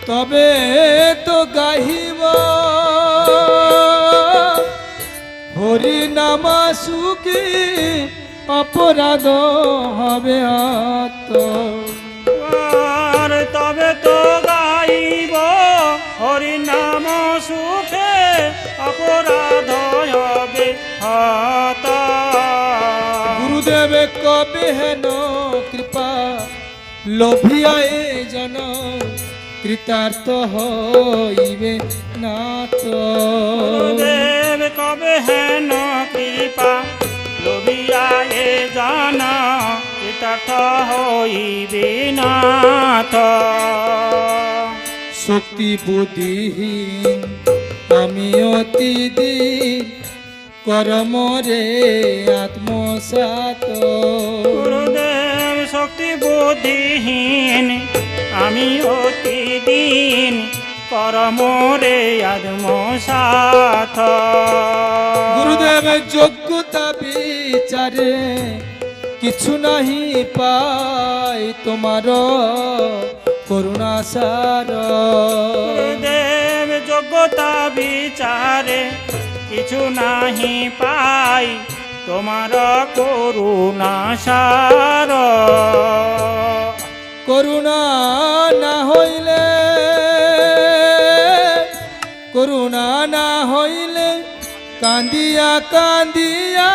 তবে তো গাহিব হরি নামা সুখী অপরাধ হবে আত তবে তো গাইব হরি নাম সুখে অপরাধ হবে হাত গুরুদেব কবে হেন কৃপা লোভিয়া এ জন কৃতার্থ হইবে না তো গুরুদেব কবে হেন কৃপা লোভিয়া এ জন কৃতার্থ হইবে না তো শক্তি বুদ্ধিহীন আমি অতিদিন কর্মরে আত্মসাত গুরুদেব শক্তি বুদ্ধিহীন আমি অতিদিন কর্মরে আত্মসাত গুরুদেব যোগ্যতা বিচারে কিছু নাহি পাই তোমার করুণা সার গুরুদেব যোগ্যতা বিচারে কিছু নাহি পাই তোমার করুণা সার করুণা না হইলে করুণা না হইলে কান্দিয়া কান্দিয়া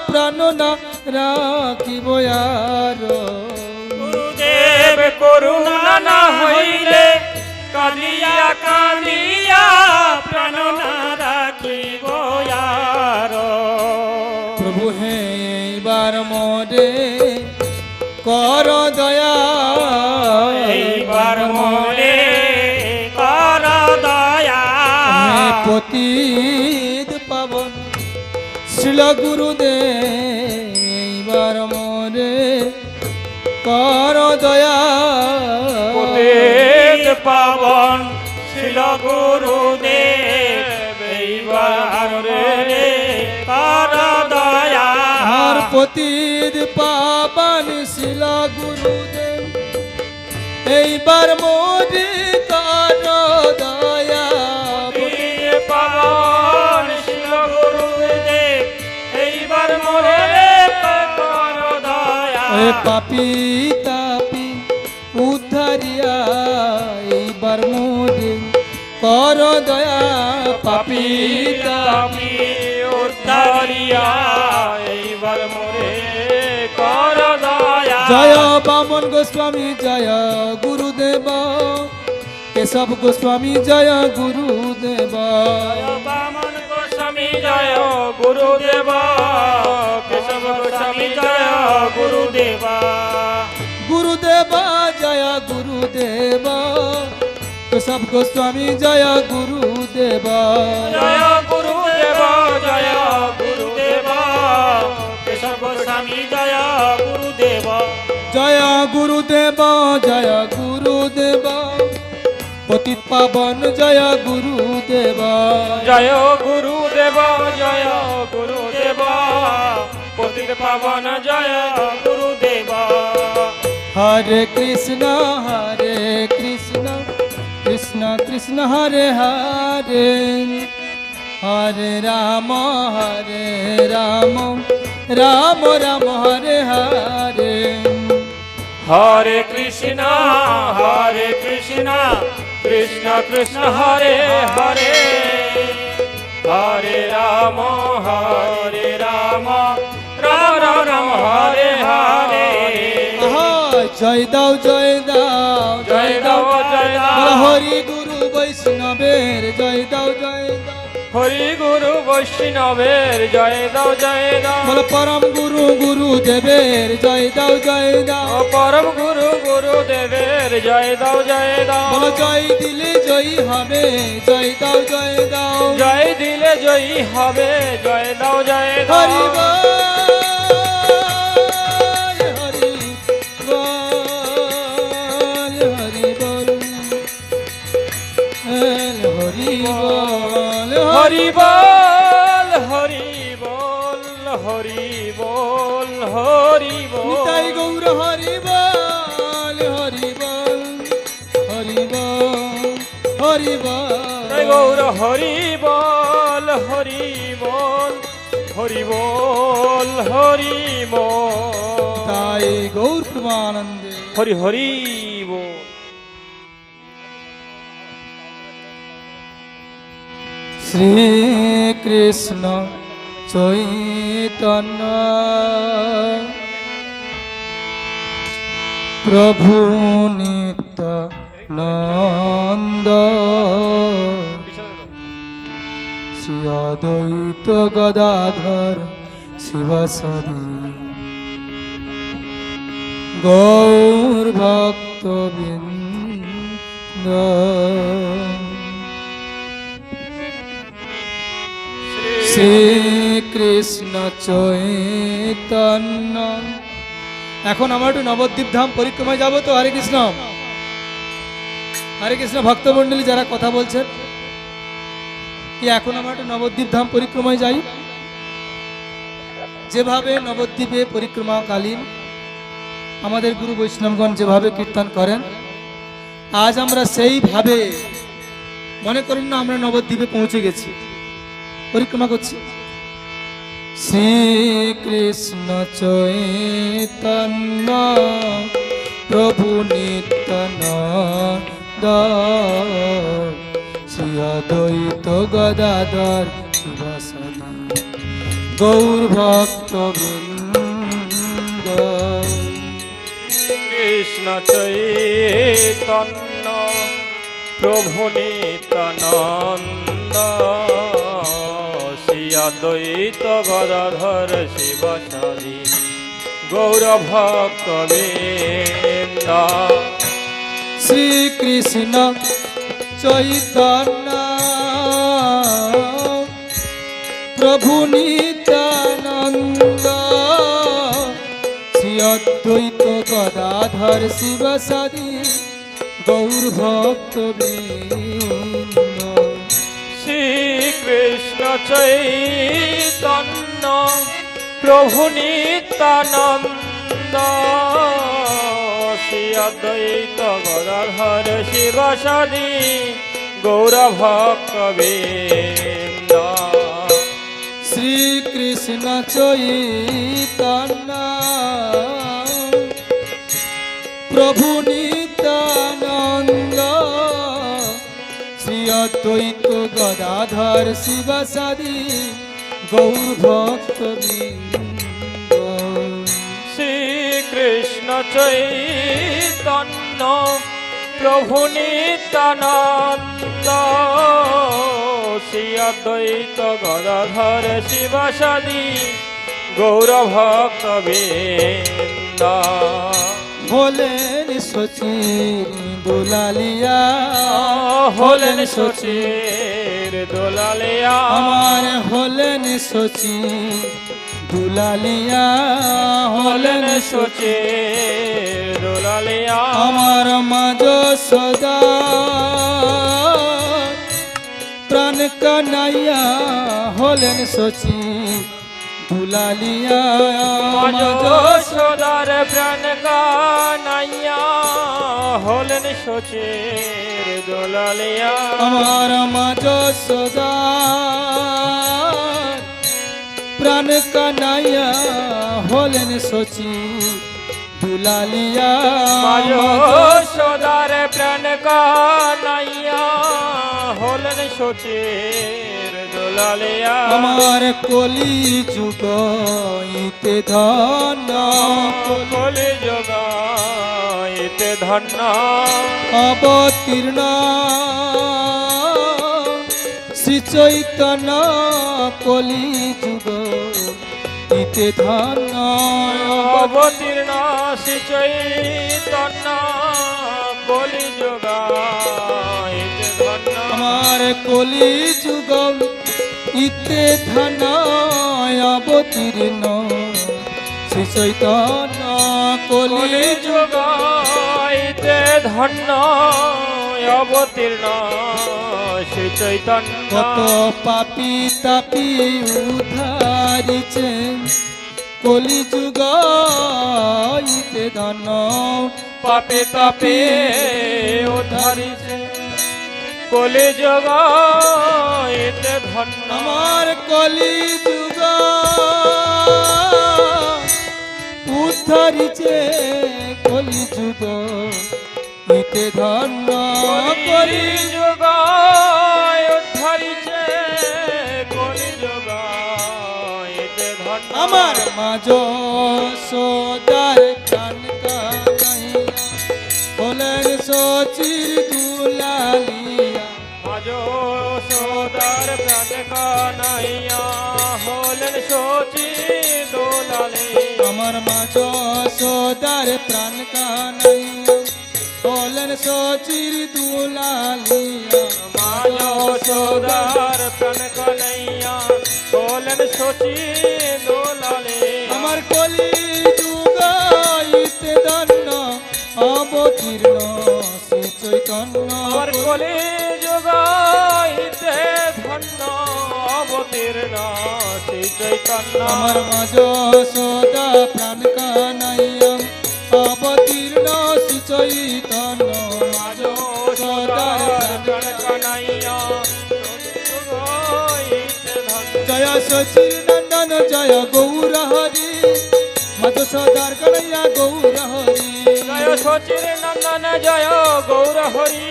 প্রাণ না রাখিব আর গুরুদেব করুণা না হইলে কাঁদিয়া কাঁদিয়া প্রাণ না রাখিব আর প্রভু হে এইবার মোরে কর দয়া এইবার মোরে কর দয়া হে পতিত পাবন শ্রীল গুরুদেব এইবার মোরে কর দয়া পতিত পাবন শিল গুরুদেব এইবার মোরে কর দয়া আর পতিত পাবন শ্রীল গুরুদেব এইবার মোরে কর দয়া পাবন শিল গুরুদেব এইবার মোরে কর দয়া পাপি তাপি উদ্ধারিয়া এইবার মোরে কর দয়া পাপি তাপি উদ্ধারিয়া এইবার মোরে কর দয়া জয় বামন গোস্বামী জয় গুরুদেব কেশব গোস্বামী জয় গুরুদেব বামন গোস্বামী জয় গুরুদেব কেশব গোস্বামী জয় গুরুদেব গুরুদেব জয় গুরুদেব কেশব গোস্বামী জয় গুরুদেব জয় গুরুদেব জয় গুরুদেব কেশব গোস্বামী জয় গুরুদেব জয় গুরুদেব জয় গুরুদেব পতিত পাবন জয় গুরুদেব জয় গুরুদেব জয় গুরুদেব পতিত পাবন জয় গুরুদেব হরে কৃষ্ণ কৃষ্ণ কৃষ্ণ হরে হরে হরে রাম রাম রাম হরে হরে হরে কৃষ্ণ কৃষ্ণ কৃষ্ণ হরে হরে হরে রাম রাম রাম হরে হরে জয় দাও জয় দাও জয় দাও জয় দাও হরি গুরু বৈষ্ণবের জয় দাও জয় দাও হরি গুরু বৈষ্ণবের জয় দাও জয় দাও বল পরম গুরু গুরুদেবের জয় দাও জয় দাও পরম গুরু গুরুদেবের জয় দাও জয় দাও বল জয় দিলে জয়ী হবে জয় দাও জয় দাও জয় দিলে জয়ী হবে জয় দাও জয় দাও হরি বল হরি বল হরি বল হরি বল হরি বল হরি বল নিতাই গৌর হরি বল হরি বল হরি বল হরি বল জয় গৌর হরি বল হরি বল হরি বল হরি বল তাই গৌর প্রেমানন্দে হরি হরি বল। শ্রী কৃষ্ণ চৈতন্য প্রভু নিত্যানন্দ শ্রী অদ্বৈত গদাধর শিবাসাদি গৌর ভক্তবৃন্দ। শ্রীকৃষ্ণ চৈতন্য। এখন আমরা একটু নবদ্বীপ ধাম পরিক্রমায় যাবো তো। হরে কৃষ্ণ হরে কৃষ্ণ ভক্তমণ্ডলী যারা কথা বলছেন কি এখন আমরা একটু নবদ্বীপ ধাম পরিক্রমায় যাই। যেভাবে নবদ্বীপে পরিক্রমাকালীন আমাদের গুরু বৈষ্ণবগণ যেভাবে কীর্তন করেন, আজ আমরা সেইভাবে মনে করুন না আমরা নবদ্বীপে পৌঁছে গেছি, পরিক্রমা করছি। শ্রীকৃষ্ণ চৈতন্য প্রভু নিত্যানন্দ শ্রী অদ্বৈত গদাধর শিবাসাদি গৌর ভক্তবৃন্দ। কৃষ্ণ চৈতন্য প্রভু নিত্যানন্দ শ্রী অদ্বৈত গদাধর শিবাসাদি গৌর ভক্তবৃন্দ। শ্রীকৃষ্ণ চৈতন্য প্রভু নিত্যানন্দ শ্রী অদ্বৈত গদাধর শিবাসাদি গৌর ভক্তবৃন্দ। শ্রীকৃষ্ণ চৈতন্য প্রভু নিত্যানন্দ শ্রী অদ্বৈত গদাধর শিবাসাদি গৌর ভক্তবৃন্দ। শ্রীকৃষ্ণ চৈতন্য প্রভু নিত্যানন্দ শ্রী অদ্বৈত গদাধর শিবাসাদি গৌর ভক্তবৃন্দ। শ্রীকৃষ্ণ চৈতন্য প্রভু নিত্যানন্দ শ্রী অদ্বৈত গদাধর শিবাসাদি গৌর ভক্তবৃন্দ। হলেন সচির দুলালিয়া হলেন সচির দোলালিয়া আমার হলেন সচির দুলালিয়া হলেন সচির দোলালিয়া আমার মাঝ সদা প্রাণ কানাইয়া হলেন সচির দুলালিয়া সদার প্রাণ কানাইয়া হলেন সচির দোলালিয়া আমার মাঝ সদা প্রাণ কানাইয়া হলেন সচির দুলালিয়া সদার প্রাণ কানাইয়া হলেন সচির দোলালিয়া আমার কলি যুগ ইতে ধন্য কলি যোগাইতে ধন্য অবতীর্ণ শ্রী চৈতন্য কলি যুগ ইতে ধন্য অবতীর্ণ শ্রী চৈতন্য কলি যোগাইতে ধন্য আমার কলি যুগ ইতে ধন্য অবতীর্ণ শ্রী চৈতন্য কলি কলি যোগাইতে ধন্য অবতীর্ণ শ্রী চৈতন্য কত পাপি তাপি উদ্ধারিছেন কলি যুগ ইতে ধন্য পাপে তাপে উদ্ধারিছে কলি জগাইতে ধন্য আমার কলি যুগ উদ্ধারিছে কলি যুগ ইতে ধন্য কলি কলি জগায় উদ্ধারিছে কলি জগাইতে ধন্য আমার মাঝ সোদার প্রাণ কানাইয়া বলেন সচির দুলালিয়া মাঝো সোদার প্রাণ কানাইয়া হলেন সচি দোলালে আমার মাঝ সোদার প্রাণ কানাইয়া বলেন সচির দুলালিয়া মাঝো সোদার প্রাণ কানাইয়া হলেন সচি দোলালে আমার কলি যুগাইতে ধন্য অবতীর্ণ শ্রী চৈতন্য আমার কলি জগাইতে ধন্য অবতীর্ণ শ্রী চৈতন্য আমার মাঝ সদা প্রাণ কানাইয়া অবতীর্ণ শ্রী চৈতন্য মাঝ সদা প্রাণ কানাইয়া জগাইতে ধন্য জয় সচির নন্দন জয় গৌর হরি মাঝ সদার কানাইয়া গৌর হরি জয় সচির নন্দন জয় গৌর হরি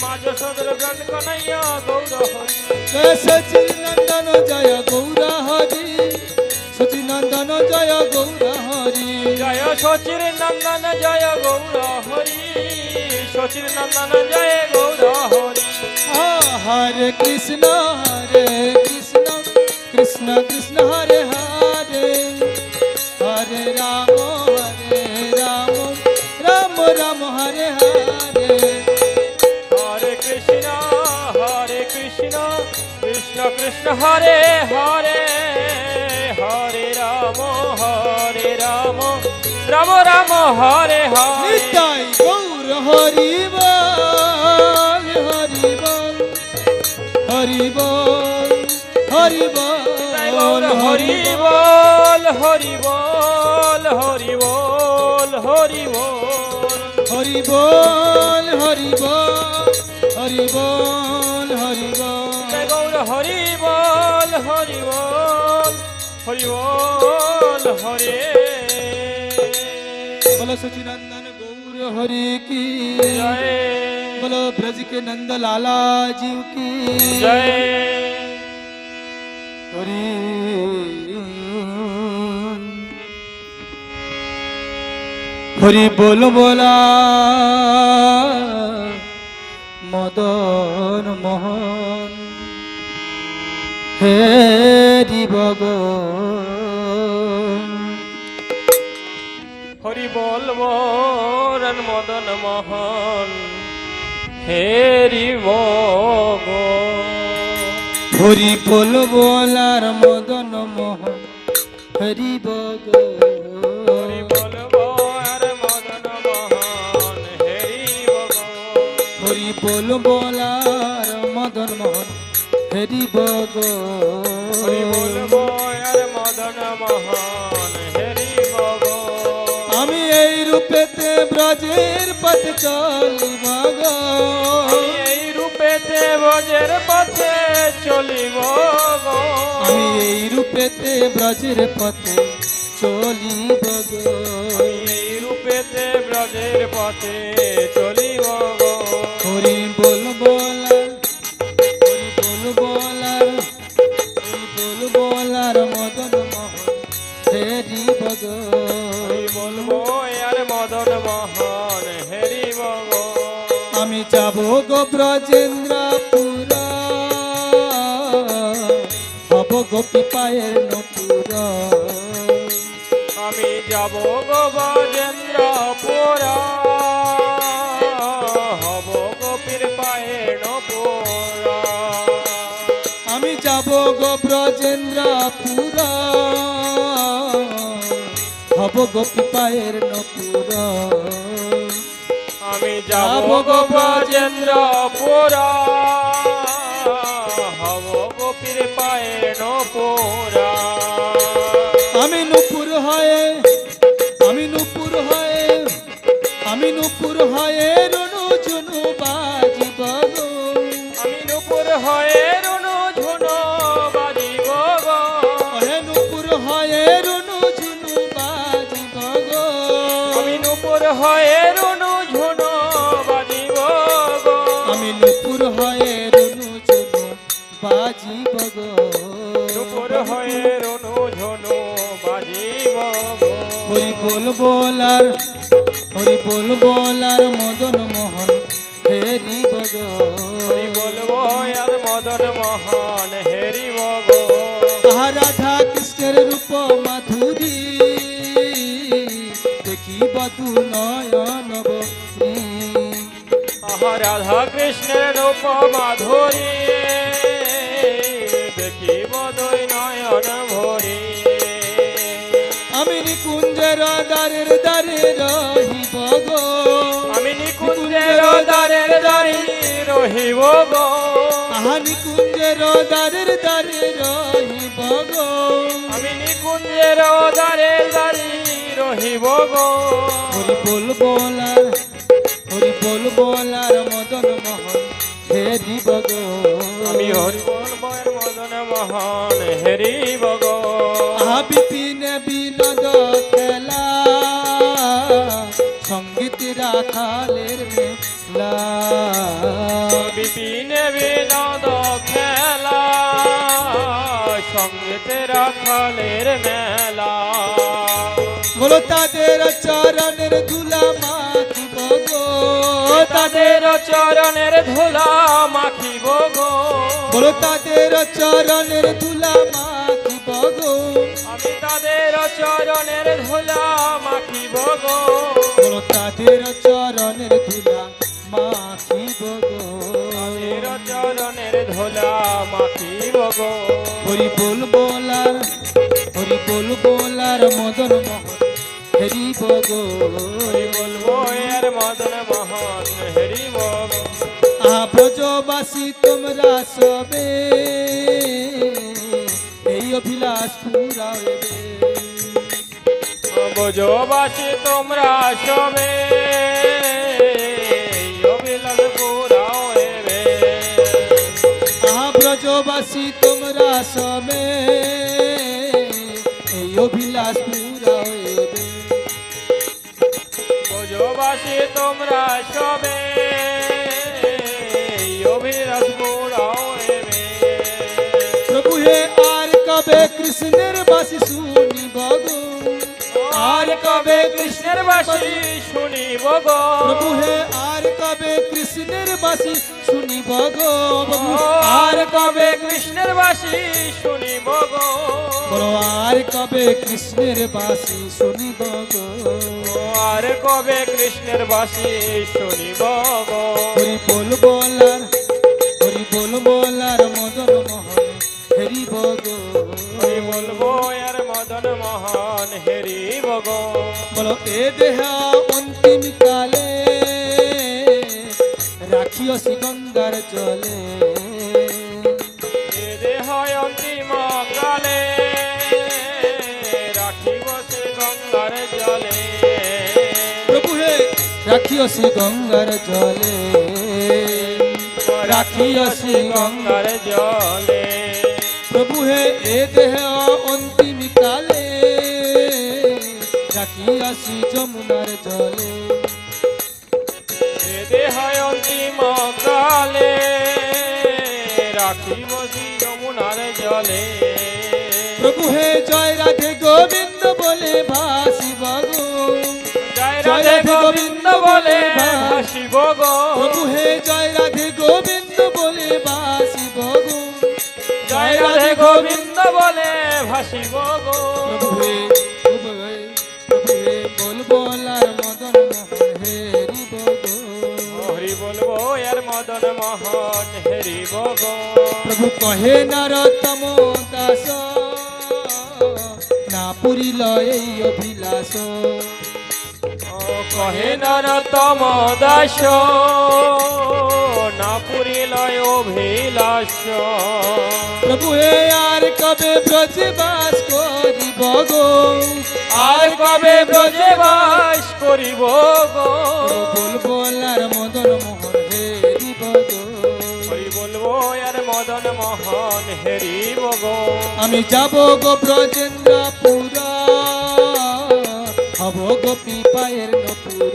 মাঝ সদর প্রাণ কানাইয়া গৌর হরি জয় সচির নন্দন জয় গৌর হরি সচির নন্দন জয় গৌর হরি জয় সচির নন্দন জয় গৌর হরি সচির নন্দন জয় গৌর হরি হরে কৃষ্ণ কৃষ্ণ কৃষ্ণ হরে হরে হরে রাম রাম রাম হরে হরে হরে কৃষ্ণ কৃষ্ণ কৃষ্ণ হরে হরে হরে রাম রাম রাম হরে হরে নিতাই গৌর হরি বল হরি বল হরি বল হরি জয় গৌর বল হরি বল হরি বল হরি বল হরি বল হরি বল হরি বল হরি বল হরি বল জয় গৌর হরি বল হরি বল হরি বল হরে बोलो सचिनंदन गौर हरि की जय बोलो ब्रज के नंद लाला जीव की जय हरि हरि बोल बोला मदन मोहन हेरी भगवान হরি বল মরণ মদন মোহন হেরি মগ হরি বল বলার মদন মোহন হরি বগ হরি বল মর মদন মোহন হেরি মগ হরি বল বলার মদন মোহন হরি বগ হরি বল মর মদন মোহন হেরি মগ আমি এই রূপেতে ব্রজের পথ চলিব গো আমি এই রূপেতে ব্রজের পথে চলিব গো আমি এই রূপেতে ব্রজের পথে চলিব গো আমি এই রূপেতে ব্রজের পথে চলিব গো হরি বল বলার হরি বল বলার হরি বল বলার মদন মোহন হেরি বগ হরি বলবো আর মদন মোহন হেরি বগ আমি যাব গো ব্রজেন্দ্রপুর হব গোপী পায়ের নপুর আমি যাব গো ব্রজেন্দ্রপুর হব গোপীর পায়ের নপুর আমি যাব গো ব্রজেন্দ্রপুর হব গোপী পায়ের নপুর আমি যাব গো ব্রজেন্দ্রপুর হব গোপীর পায়ের নপুর আমি নুপুর হয়ে আমি নুপুর হয়ে আমি নুপুর হয়ে রনু ঝুনু বাজিব গো বলার হরি বল বলার মদন মোহন হেরি বগ হরি বলবো আর মদন মোহন হেরি বগ আহা রাধা কৃষ্ণের রূপ মাধুরী দেখি বধু নয়ন বনী। আহা রাধা কৃষ্ণের রূপ মাধুরী দেখিব দুই নয়ন ভরি আমি নিকুঞ্জের দ্বারের দ্বারে রহিব গো আমি নিকুঞ্জের দ্বারের দ্বারে রহিব গো আহা নিকুঞ্জের দ্বারের দ্বারে রহিব গো আমি নিকুঞ্জের দ্বারের দ্বারে রহিব গো হরি বল বলার হরি বল বলার মদন মোহন হেরিব গো আমি হরি বলবো এর মদন মোহন হেরিব গো আহা বিপিনে বিনোদ খেলা সঙ্গীত রাখালের মেলা বিপিনে বিনোদ খেলা সঙ্গীতে রাখালের মেলা বলো তাদের চরণের ধুলা মাখিব গো তাদের চরণের ধুলা মাখিব গো বলো তাদের চরণের ধুলা মাখিব গো আমি তাদের চরণের ধুলা মাখিব গো বলো তাদের চরণের ধুলা মাখিব গো তাদের চরণের ধুলা মাখিব গো হরি বল বলার হরি বল বলার মদন মোহন হেরিব গো হরি বলবো এর মদন মোহন হেরিব গো আহা ব্রজবাসী তোমরা সবে এই অভিলাষ পুরা হইবে ব্রজবাসী তোমরা সবে অবিলাস পুরা হইবে আহা ব্রজবাসী তোমরা সবে এই অভিলাষ পুরা হইবে ব্রজবাসী তোমরা সবে অবিলাস পুরা হইবে প্রভু হে আর কবে কৃষ্ণের বাসি শুনিব গো আর কবে কৃষ্ণের বাসী শুনিব গো প্রভু হে আর কবে কৃষ্ণের বাসি শুনিব গো প্রভু আর কবে কৃষ্ণের বাসী শুনিব গো বলো আর কবে কৃষ্ণের বাসি শুনিব গো আর কবে কৃষ্ণের বাসী শুনিব গো হরি বল বলার হরি বল বলার মদন মোহন হেরিব গো হরি বলবো আর মদন মোহন হেরিব গো বলো এ দেহ অন্তিম কালে রাখিও শ্রী গঙ্গার জলে এ দেহ অন্তিম কালে রাখিব সে গঙ্গার জলে প্রভু হে রাখিও শ্রী গঙ্গার জলে রাখিও শ্রী গঙ্গার গঙ্গার জলে প্রভু হে এ দেহ অন্তিম কালে রাখিও শ্রী যমুনার জলে এ দেহ অন্তিম কালে রাখিব শ্রী যমুনার জলে প্রভু হে জয় রাধে গোবিন্দ বলে ভাসিব গো জয় রাধে গোবিন্দ বলে ভাসিব গো প্রভু হে জয় রাধে গোবিন্দ বলে ভাসিব গো জয় রাধে গোবিন্দ বলে ভাসিব গো প্রভু হে প্রভু হে বল বলার মদন মোহন হেরিব গো হরি বলবো এর মদন মোহন হেরিব গো প্রভু কহে নরতম দাস না পুরিল এই অভিলাষ কহে নরতম দাস না পুরিল অভিলাষ প্রভু হে আর কবে ব্রজবাস করিব গো আর কবে ব্রজে বাস করিব গো বল বলার মদন মোহন হেরিব গো হরি বলবো আর মদন মোহন হেরিব গো আমি যাব গো ব্রজেন্দ্রপুর হব গোপী পায়ের নপুর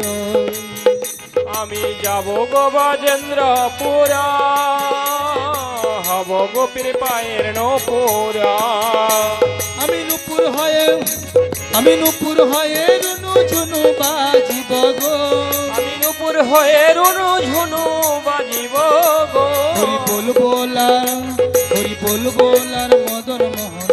আমি যাব গো ব্রজেন্দ্রপুরা হব গোপীর পায়ের নপুরা আমি নুপুর হয়ে আমি নুপুর হয়ে রুনু ঝুনু বাজিব গো আমি নুপুর হয়ে রুনু ঝুনু বাজিব গো হরি বল বোলার হরি বল বোলার মদন মোহন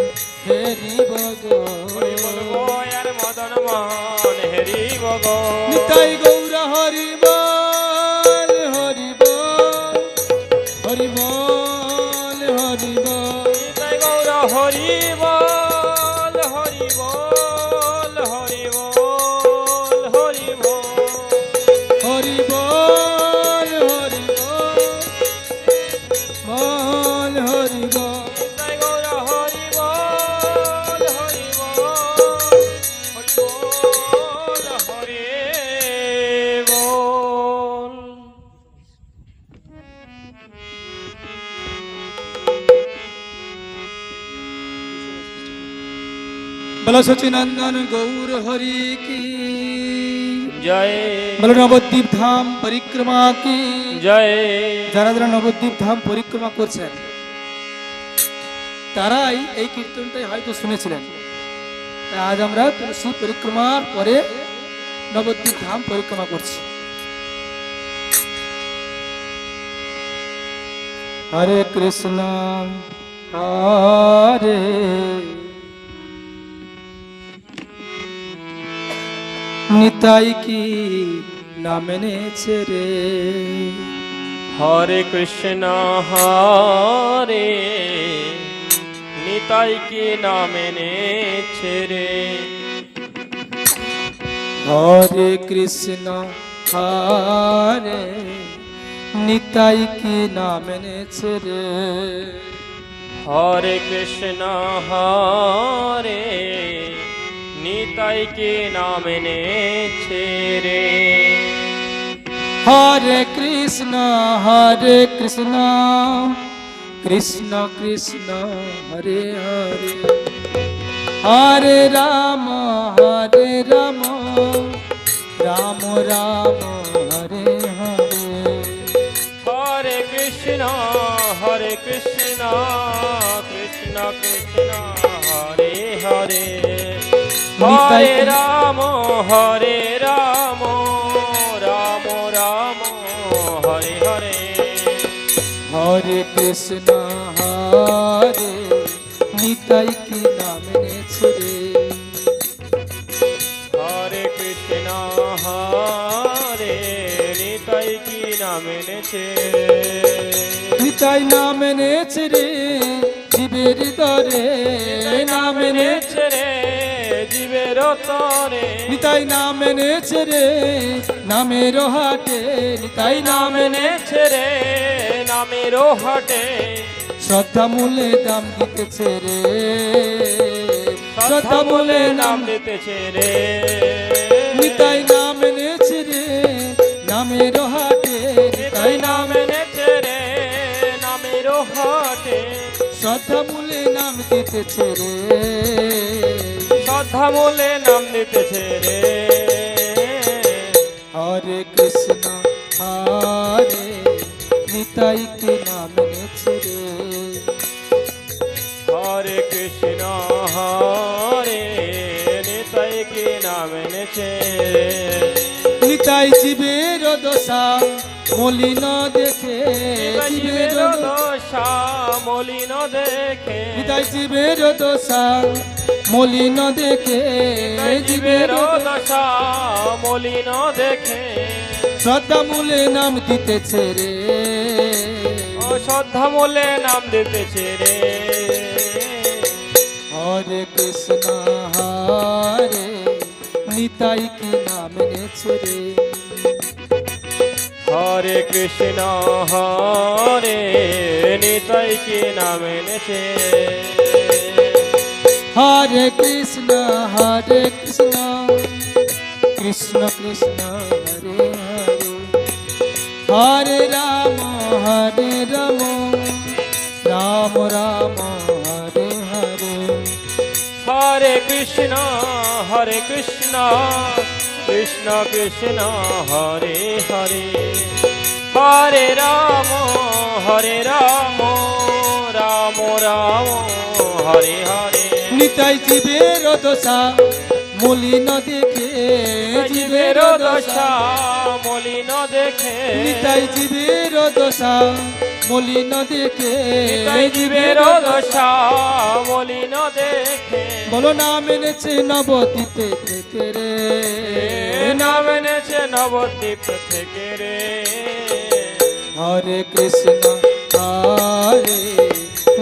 হেরিব গো হরি বলবো আর মদন মোহন হেরিব গো নিতাই গৌর হরি বল হরি বল হরি বল হরি বল নিতাই গৌর হরি বল হরি বল হরি বল হরি বল হরি বল হরি বল বল হরি বল নিতাই গৌর হরি বল হরি বল হরি বল হরি বল বলো সচিনন্দন গৌর হরি কি জয় বলো নবদ্বীপ ধাম পরিক্রমা কি জয় যারা যারা নবদ্বীপ ধাম পরিক্রমা করছেন তারাই এই কীর্তনটাই হয়তো শুনেছিলেন। তাই আজ আমরা তুলসী পরিক্রমার পরে নবদ্বীপ ধাম পরিক্রমা করছি। হরে কৃষ্ণ হরে নিতাই কি নাম এনেছে রে হরে কৃষ্ণ হরে নিতাই কি নাম এনেছে রে হরে কৃষ্ণ হরে নিতাই কি নাম এনেছে রে হরে কৃষ্ণ হরে নিতাই কি নাম এনেছে রে হরে কৃষ্ণ কৃষ্ণ কৃষ্ণ হরে হরে হরে রাম রাম রাম হরে হরে হরে কৃষ্ণ কৃষ্ণ কৃষ্ণ হরে হরে হরে রাম রাম রাম হরে হরে হরে কৃষ্ণ হরে নিতাই কি নাম এনেছে রে হরে কৃষ্ণ হরে নিতাই কি নাম এনেছে নিতাই নাম এনেছে রে জীবের দরে নাম এনেছে রে জীবের তরে নিতাই নাম এনেছে রে নামের হাটে নিতাই নাম এনেছে এনেছে রে নামের হাটে শ্রদ্ধা মূলে দাম দিতেছে রে শ্রদ্ধা মূলে নাম দিতেছে রে নিতাই নাম এনেছে রে নামের হাটে নিতাই নাম এনেছে রে নামের হাটে শ্রদ্ধা মূলে নাম দিতেছে রে শ্রদ্ধা মূলে নাম দিতেছে রে হরে কৃষ্ণ হরে নিতাই কি নাম এনেছে রে হরে কৃষ্ণ হরে নিতাই কি নাম এনেছে নিতাই জীবের দশা মলিন দেখে জীবের দশা মলিন দেখে নিতাই জীবের দশা মলিন দেখে জীবের জীবের দশা মলিন দেখে শ্রদ্ধা মূলে নাম দিতেছে রে ও শ্রদ্ধা মূলে নাম দিতেছে রে হরে কৃষ্ণ হরে নিতাই কি নাম এনেছে রে হরে কৃষ্ণ হরে নিতাই কি নাম এনেছে হরে কৃষ্ণ কৃষ্ণ কৃষ্ণ হরে হরে হরে রাম রাম রাম হরে হরে হরে কৃষ্ণ কৃষ্ণ কৃষ্ণ হরে হরে হরে রাম রাম রাম হরে হরে নিতাই জীবের দশা মলিন দেখে জীবের দশা মলিন দেখে নিতাই জীবের দশা মলিন দেখে নিতাই জীবের দশা মলিন দেখে বলো না মেনেছে নবদ্বীপে থেকে রে নাম এনেছে নবদ্বীপ থেকে রে হরে কৃষ্ণ হরে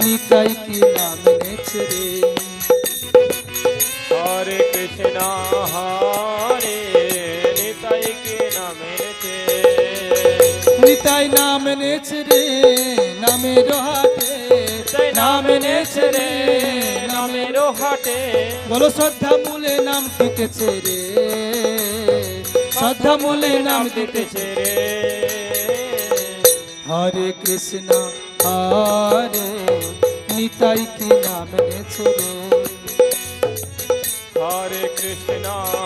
নিতাই কি নাম এনেছে রে হরে কৃষ্ণ হরে নিতাই কি নাম এনেছে নিতাই নাম এনেছে রে নামের হাটে তাই নাম এনেছে রে নামের হাটে বলো শ্রদ্ধা মূলে নাম দিতেছে রে শ্রদ্ধা মূলে নাম দিতেছে দিতেছে রে হরে কৃষ্ণ হরে নিতাই কি নাম এনেছে রে হরে কৃষ্ণ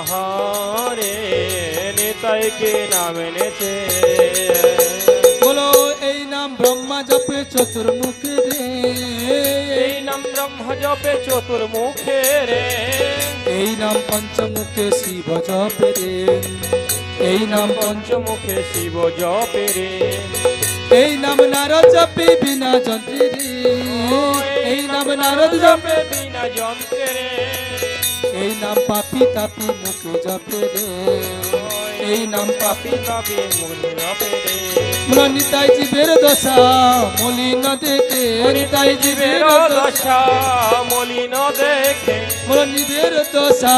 হরে নিতাই কি নাম এনেছে বলো এই নাম ব্রহ্মা জপে চতুর্মুখে রে এই নাম ব্রহ্ম জপে চতুর্মুখে রে এই নাম পঞ্চমুখে শিব জপে রে এই নাম পঞ্চমুখে শিব জপে রে এই নাম নারদ জপে বিনা যন্ত্রে রে এই নাম নারদ জপে জপে বিনা যন্ত্রে রে এই নাম পাপি তাপি মুখে জপে রে এই নাম পাপি পাপি মুখে জপে রে বলো নিতাই জীবের দশা মলিন দেখে নিতাই জীবের জীবের দশা দশা মলিন দেখে বলো নিবের দশা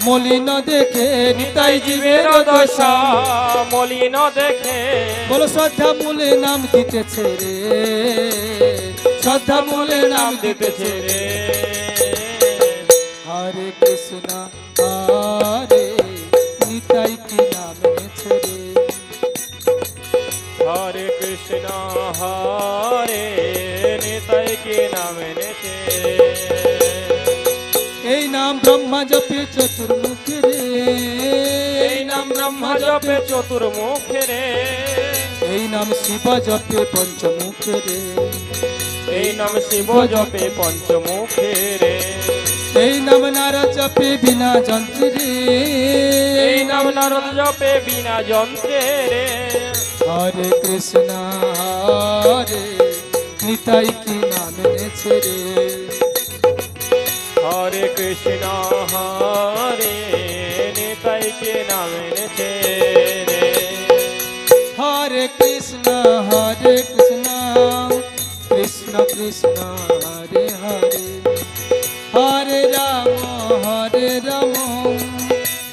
মলিন দেখে নিতাই জীবের জীবের দশা দশা মলিন দেখে বলো শ্রদ্ধা মূলে নাম দিতেছে রে শ্রদ্ধা মূলে নাম নাম দিতেছে দিতেছে রে রে হরে কৃষ্ণ হরে নিতাই কি নাম এনেছে রে হরে কৃষ্ণ হরে নিতাই কি নাম এনেছে এই নাম ব্রহ্মা জপে চতুর্মুখে রে এই নাম ব্রহ্ম জপে চতুর্মুখে রে এই নাম শিব জপে পঞ্চমুখে রে এই নাম শিব জপে পঞ্চমুখে রে এই নাম নারদ জপে বিনা যন্ত্রে রে এই নাম নারদ জপে বিনা যন্ত্রে রে হরে কৃষ্ণ হরে নিতাই কি নাম এনেছে রে হরে কৃষ্ণ হরে নিতাই কি নাম এনেছে রে হরে কৃষ্ণ কৃষ্ণ কৃষ্ণ হরে হরে হরে রাম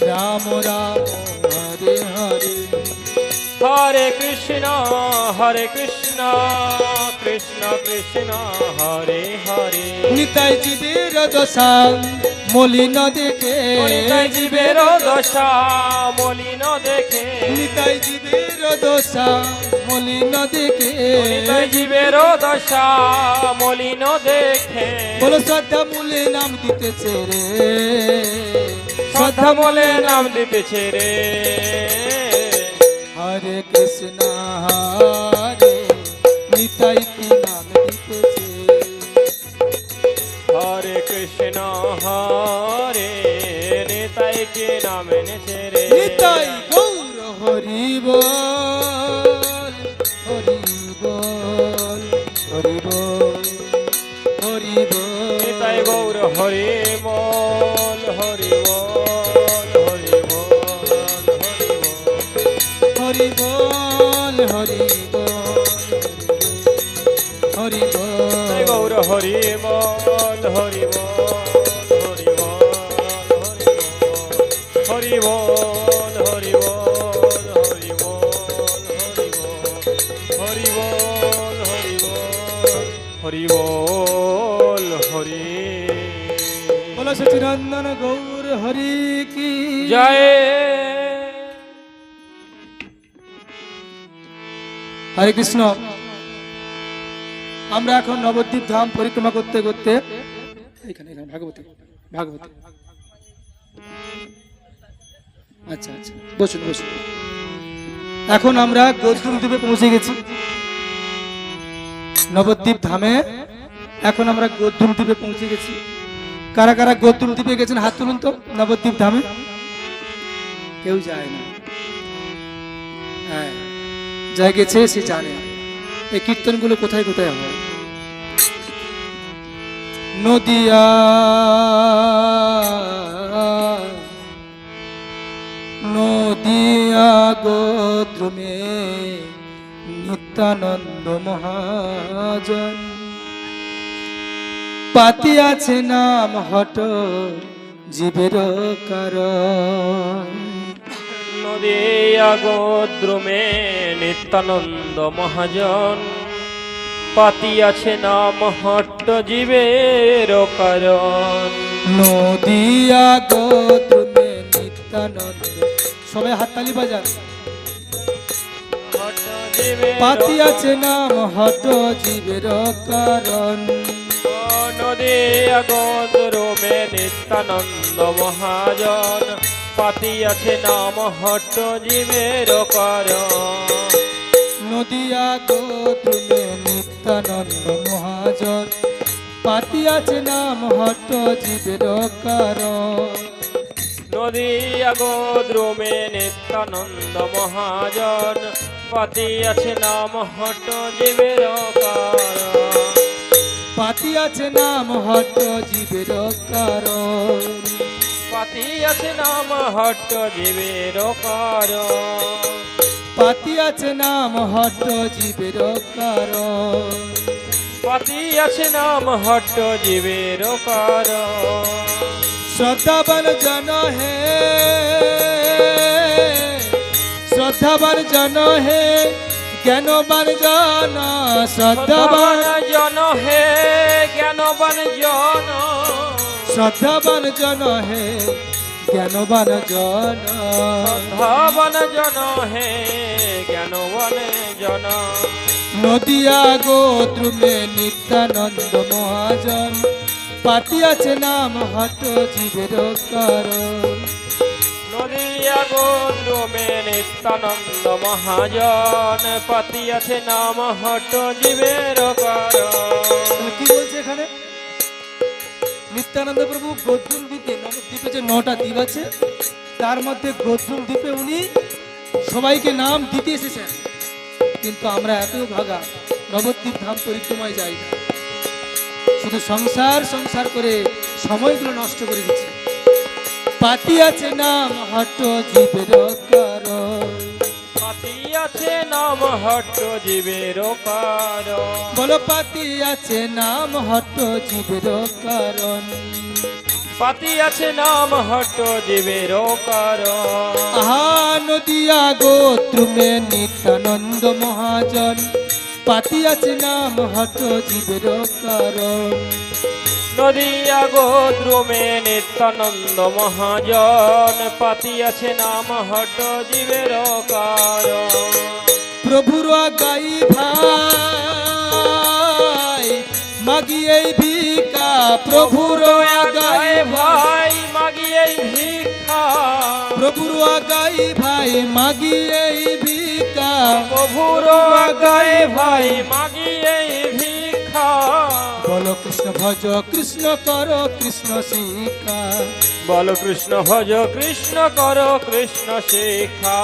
রাম রাম হরে হরে হরে কৃষ্ণ কৃষ্ণ কৃষ্ণ হরে হরে নিতাই জীবের দশা মলিন দেখে নিতাই জীবের দশা মলিন দেখে নিতাই জীবের দশা মলিন দেখে নিতাই জীবের দশা মলিন দেখে বলো শ্রদ্ধা মূলে নাম দিতেছে রে শ্রদ্ধা বলে নাম দিতেছে রে হরে কৃষ্ণ হরে নিতাই কি নাম দিতেছে হরে কৃষ্ণ হরে নিতাই কি নাম এনেছে রে নিতাই গৌর হরি বল হরি বল হরি বল হরি বল নিতাই গৌর হরি বল হরি বল হরি বল হরি বল হরি বল হরি বল হরি নিতাই বল গৌর হরি বল হরি বল হরি বল হরি বল হরি বল হরি বল হরি বল হরি বল হরি বল হরি বলো সচিনন্দন গৌর হরি কি জয় হরে কৃষ্ণ। আমরা এখন নবদ্বীপ ধাম পরিক্রমা করতে করতে এখানে ভাগবতী ভাগবতী আচ্ছা আচ্ছা বসুন বসুন। এখন আমরা গোধূম দ্বীপে পৌঁছে গেছি নবদ্বীপ ধামে। এখন আমরা গোধূম দ্বীপে পৌঁছে গেছি। কারা কারা গোত্রুল দ্বীপে গেছেন হাত তুলুন তো, নবদ্বীপ ধামে। কেউ যায় না। হ্যাঁ, যা গেছে সে জানে এই কীর্তনগুলো কোথায় কোথায় হয়। নদিয়া নদিয়া গোত্রমে নিত্যানন্দ মহাজন, পাতি আছে নাম হট জীবের কারণ। নদিয়া গোদ্রমে নিত্যানন্দ মহাজন, পাতি আছে নাম হট্ট জীবের কারণ। নদিয়া গোত্রমে নিত্যানন্দ, সবাই হাততালি বাজান। হট্ট জীবের পাতি আছে নাম হট জীবের কারণ। নদিয়া গোদ্রমে নিত্যানন্দ মহাজন, পাতি আছে নাম হট্ট জীবের কারণ। নদিয়া গোত্রমে নিত্যানন্দ মহাজন, পাতি আছে নাম হট জীবের কারণ। নদিয়া গোদ্রমে নিত্যানন্দ মহাজন, পাতি আছে নাম হট্ট জীবের কারণ। পাতি আছে নাম হট জীবের কারণ। পাতি আছে নাম হট্ট জীবের কারণ। পাতি আছে নাম হট জীবের কারণ। পাতি আছে নাম হট্ট জীবের কারণ। শ্রদ্ধাবান জন হে, শ্রদ্ধাবান জন হে, জ্ঞানবান জন। শ্রদ্ধাবান জন হে জ্ঞানবান জন, শ্রদ্ধাবান জন হে, জ্ঞানবান জন। ধাবন জন হে জ্ঞানবান জন। নদিয়া গোত্রমে নিত্যানন্দ মহাজন, পাতি আছে নাম হট জীবের কারণ। নদিয়া গোদ্রমে নিত্যানন্দ মহাজন, পাতি আছে নাম হট্ট জীবের কারণ। কি বলছে এখানে? নিত্যানন্দ প্রভু গোত্রুল দ্বীপে, নবদ্বীপে যে 9টা দ্বীপ আছে তার মধ্যে গোত্রুল দ্বীপে উনি সবাইকে নাম দিতে এসেছেন। কিন্তু আমরা এত ভাগা নবদ্বীপ ধাম পরিক্রমায় যাই না, শুধু সংসার সংসার করে সময়গুলো নষ্ট করে দিচ্ছি। পাতি আছে নাম হট জীবের কারণ। পাতি আছে নাম হট্ট জীবের কারণ। বলো পাতি আছে নাম হট জীবের কারণ। পাতি আছে নাম হট্ট জীবের কারণ। আহা নদিয়া গোত্রমে নিত্যানন্দ মহাজন, পাতি আছে নাম হট জীবের কারণ। নদিয়া গোদ্রমে নিত্যানন্দ মহাজন, পাতি আছে নাম হট্ট জীবের কারণ। প্রভুর গাই ভাই মাগিয়ে ভিকা, প্রভুর গাই ভাই, ভাই মাগিয়ে ভিক্ষা। প্রভুর গাই ভাই মাগিয়ে ভিকা। প্রভুর গায়ে ভাই মাগিয়ে ভিক্ষা। বলো কৃষ্ণ ভজ কৃষ্ণ কর কৃষ্ণ শিখা। বলো কৃষ্ণ ভজ কৃষ্ণ কর কৃষ্ণ শিখা।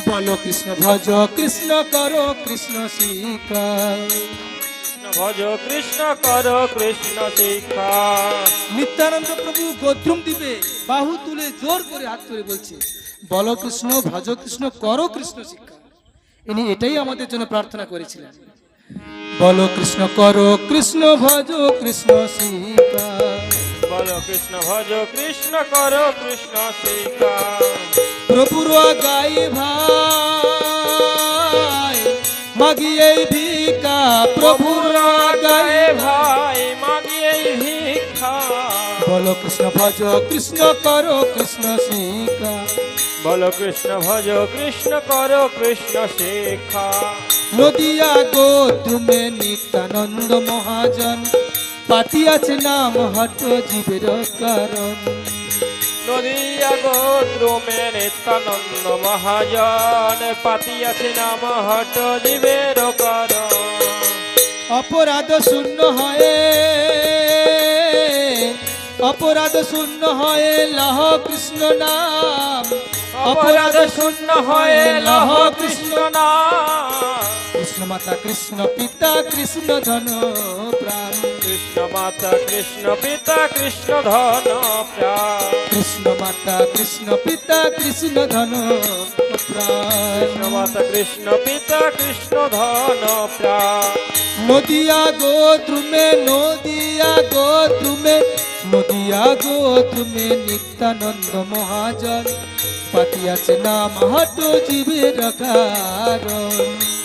বলো কৃষ্ণ ভজ কৃষ্ণ কর কৃষ্ণ শিখা। ভজ কৃষ্ণ কর কৃষ্ণ শিখা। নিত্যানন্দ প্রভু গোত্রুম দ্বীপে বাহু তুলে জোর করে হাত করে বলছে, বলো কৃষ্ণ ভজ কৃষ্ণ করো কৃষ্ণ শিক্ষা। ইনি এটাই আমাদের জন্য প্রার্থনা করেছিলেন। বলো কৃষ্ণ করো কৃষ্ণ ভজ কৃষ্ণ শিক্ষা। বলো কৃষ্ণ ভজ কৃষ্ণ কর কৃষ্ণ শিখা। প্রভুর গাই ভাই মাগিয়ে ভিকা। প্রভুর গায়ে ভাই মাগিয়ে ভিক্ষা। বলো কৃষ্ণ ভজ কৃষ্ণ করো কৃষ্ণ শিক্ষা। বলো কৃষ্ণ ভজ কৃষ্ণ কর কৃষ্ণ শিখা। নদিয়া গোত্রমে নিত্যানন্দ মহাজন, পাতি আছে নাম হট জীবের কারণ। নদিয়া গোদ্রমে নিত্যানন্দ মহাজন, পাতি আছে নাম হট্ট জীবের কারণ। অপরাধ শূন্য হয়ে অপরাধ শূন্য হয়ে লহ কৃষ্ণ নাম, অপরাধ শূন্য হয়ে লহ কৃষ্ণ নাম। কৃষ্ণ মাতা কৃষ্ণ পিতা কৃষ্ণ ধন প্রাণ, কৃষ্ণ মাতা কৃষ্ণ পিতা কৃষ্ণ ধন প্রাণ। কৃষ্ণ মাতা কৃষ্ণ পিতা কৃষ্ণ ধন প্রাণ। কৃষ্ণ মাতা কৃষ্ণ পিতা কৃষ্ণ ধন প্রাণ। নদিয়া গোদ্রুমে নদিয়া গোদ্রুমে নদিয়া গোদ্রুমে নিত্যানন্দ মহাজন, পাতিয়াছে নাম হট জীবের কারণ।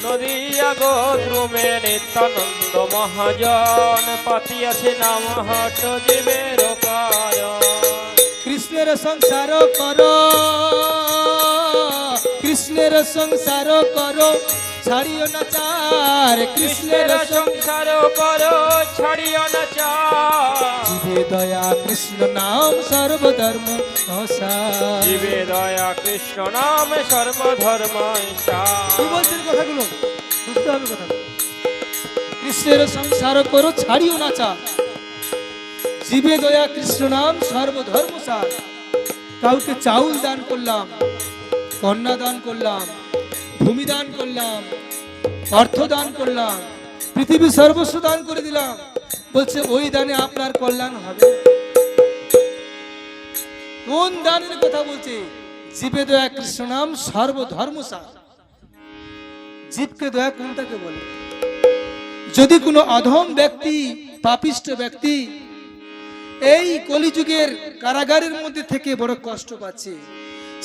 নদিয়া গোদ্রুমে নিত্যানন্দ মহাজন, পাতিয়াছে নাম হট জীবের কারণ। কৃষ্ণের সংসার কর, কৃষ্ণের সংসার কর ছাড়িও না চার, কৃষ্ণের সংসার করো ছাড়িও না চার। জীবে দয়া কৃষ্ণ নাম সর্বধর্ম সার। জীবে দয়া কৃষ্ণ নাম সর্বধর্ম সার। কি বলছেন কথাগুলো বুঝতে হবে কথা। কৃষ্ণের সংসার করো ছাড়িও না চার, জীবে দয়া কৃষ্ণ নাম সর্বধর্ম সার। কাউকে চাউল দান করলাম, কন্যা দান করলাম, ভূমি দান করলাম, অর্থ দান করলাম, পৃথিবী সর্বস্ব দান করে দিলাম, বলছে ওই দানে আপনার কল্যাণ হবে। কোন দানের কথা বলছে? জীবে দয়া কৃষ্ণ নাম সর্বধর্ম সার। জীবকে দয়া কোনটাকে বলে? যদি কোনো অধম ব্যক্তি, পাপিষ্ঠ ব্যক্তি এই কলিযুগের কারাগারের মধ্যে থেকে বড় কষ্ট পাচ্ছে,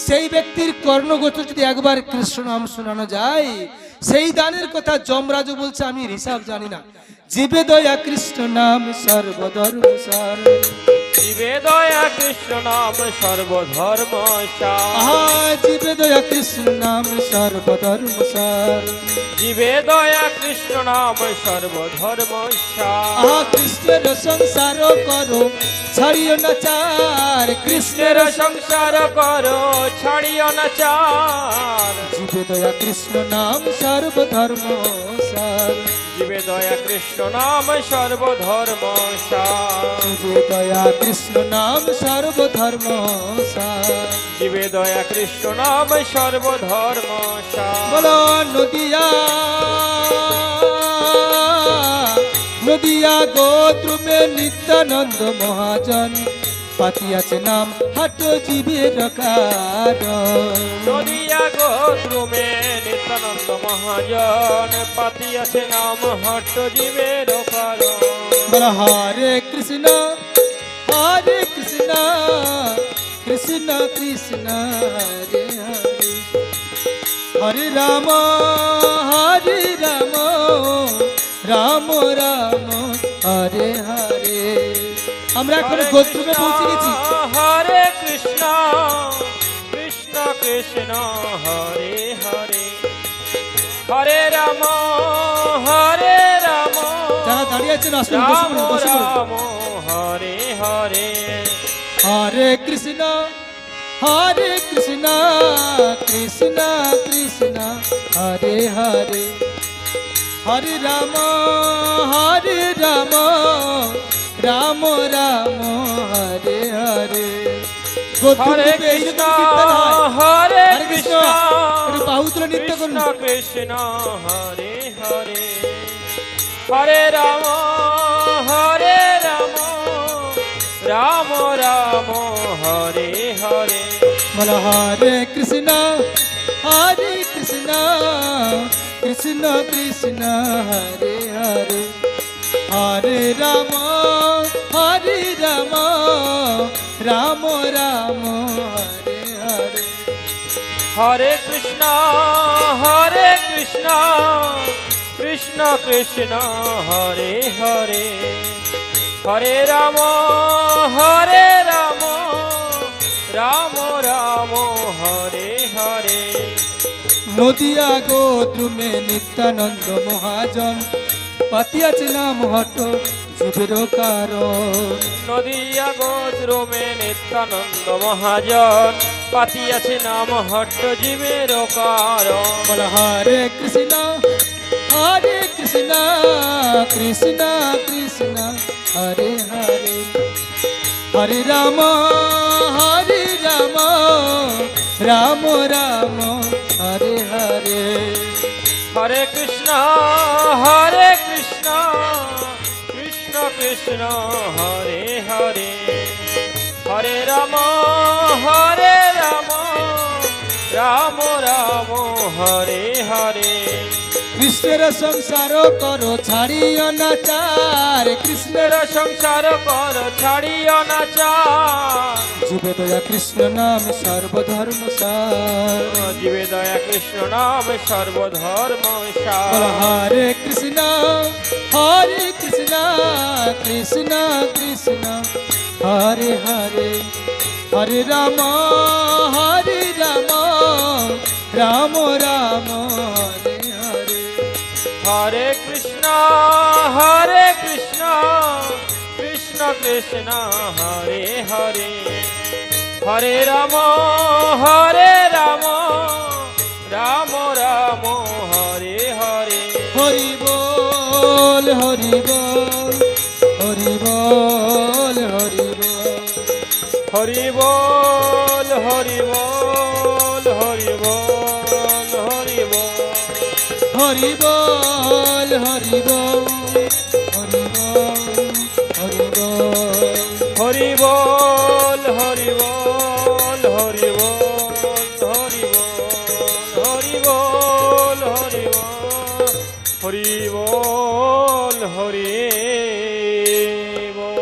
সেই ব্যক্তির কর্ণগোচর যদি একবার কৃষ্ণ নাম শোনানো যায়, সেই দানের কথা যমরাজও বলছে আমি হিসাব জানি না। জীবে দয়া কৃষ্ণ নাম সর্বধর্ম সার। জীবে দয়া কৃষ্ণ নাম সর্বধর্ম সার। আহা জীবে দয়া কৃষ্ণ নাম সর্বধর্ম সার। জীবে দয়া কৃষ্ণ নাম সর্বধর্ম সার। আহা কৃষ্ণের সংসার করো ছাড়িও না চার, কৃষ্ণের সংসার করো ছাড়িও না চার। জীবে দয়া কৃষ্ণ নাম সর্বধর্ম সার। জীবে দয়া কৃষ্ণ নাম সর্বধর্ম সার। জীবে দয়া কৃষ্ণ নাম সর্বধর্ম সার। জীবে দয়া কৃষ্ণ নাম সর্বধর্ম সার। বলো নদিয়া নদিয়া গোত্রমে নিত্যানন্দ মহাজন, পাতিয়াছে নাম হাট জীবের কারণ। নদিয়া গোত্রমে নিত্যানন্দ মহাজন, পাতিয়াছে নাম হট্ট জীবের কারণ। বলো হরে কৃষ্ণ কৃষ্ণ কৃষ্ণ হরে হরে, হরে রাম রাম রাম হরে হরে। আমরা এখন গোত্রমে পৌঁছে গেছি। হরে কৃষ্ণ কৃষ্ণ কৃষ্ণ হরে হরে, হরে রাম যারা দাঁড়িয়ে আছেন আসুন, বসে রাম পড়ুন, বসে পড়ুন। রাম হরে হরে। হরে কৃষ্ণ কৃষ্ণ কৃষ্ণ হরে হরে, হরে রাম রাম রাম হরে হরে। হরে কৃষ্ণ হরে কৃষ্ণ বাহুত্র নৃত্য করুন। কৃষ্ণ কৃষ্ণ হরে হরে, হরে রাম রাম রাম হরে হরে। বলো হরে কৃষ্ণ কৃষ্ণ কৃষ্ণ হরে হরে, হরে রাম রাম রাম হরে হরে। হরে কৃষ্ণ কৃষ্ণ কৃষ্ণ হরে হরে, হরে রাম রাম রাম হরে হরে। নদিয়া গোত্রমে নিত্যানন্দ মহাজন, পাতিয়াছে নাম হট জীবের কারণ। নদিয়া গোত্রমে নিত্যানন্দ মহাজন, পাতিয়াছে নাম হট্ট জীবের কারণ। বল হরে কৃষ্ণ কৃষ্ণ কৃষ্ণ হরে হরে, হরে রাম রাম রাম হরে হরে। হরে কৃষ্ণ কৃষ্ণ কৃষ্ণ হরে হরে। হরে রাম রাম রাম হরে হরে। কৃষ্ণের সংসার করো ছাড়িও না চার, কৃষ্ণের কৃষ্ণের সংসার কর ছাড়িও না চার। জীবে দয়া কৃষ্ণ নাম সর্বধর্ম সার। জীবে দয়া কৃষ্ণ নাম সর্বধর্ম বল সার। হরে কৃষ্ণ কৃষ্ণ কৃষ্ণ হরে হরে। হরে রাম রাম রাম হরে হরে। হরে কৃষ্ণ কৃষ্ণ কৃষ্ণ হরে হরে। হরে রাম রাম রাম হরে হরে। হরি বল হরি বল হরি বল হরি বল। হরি বল হরি বল হরি বল হরি বল। হরি বল হরি বল হরি বল হরি বল। হরি বল হরি বল হরি বল হরি বল হরি বল হরি বল হরি বল।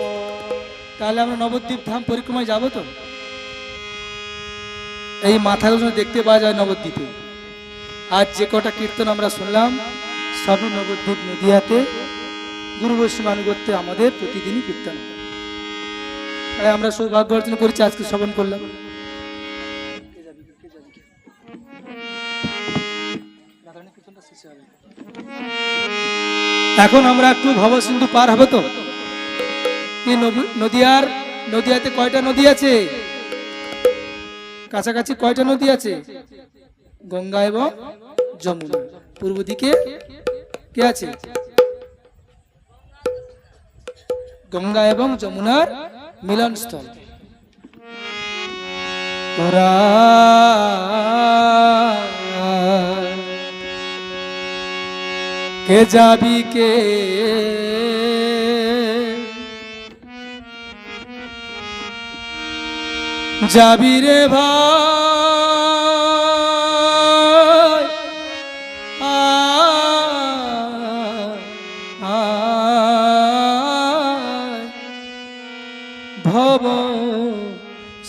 তাহলে আমরা নবদ্বীপ ধাম পরিক্রমায় যাব তো? এই মাথাগুলো দেখতে পাওয়া যায় নবদ্বীপে। আজ যে কটা কীর্তন আমরা শুনলাম সব নবদ্বীপ নদিয়াতে গুরু বৈষ্ণব আনুগত্যে আমাদের প্রতিদিনই কীর্তন। তাই আমরা সৌভাগ্য অর্জন করেছি, আজকে শ্রবণ করলাম। এখন আমরা একটু ভবসিন্ধু পার হবে তো? কি নদিয়াতে কয়টা নদী আছে? কাছাকাছি কয়টা নদী আছে? গঙ্গা এবং যমুনা। পূর্ব দিকে কে আছে? গঙ্গা এবং যমুনার মিলনস্থল। তোরা কে যাবি কে যাবি রে ভাই, ভব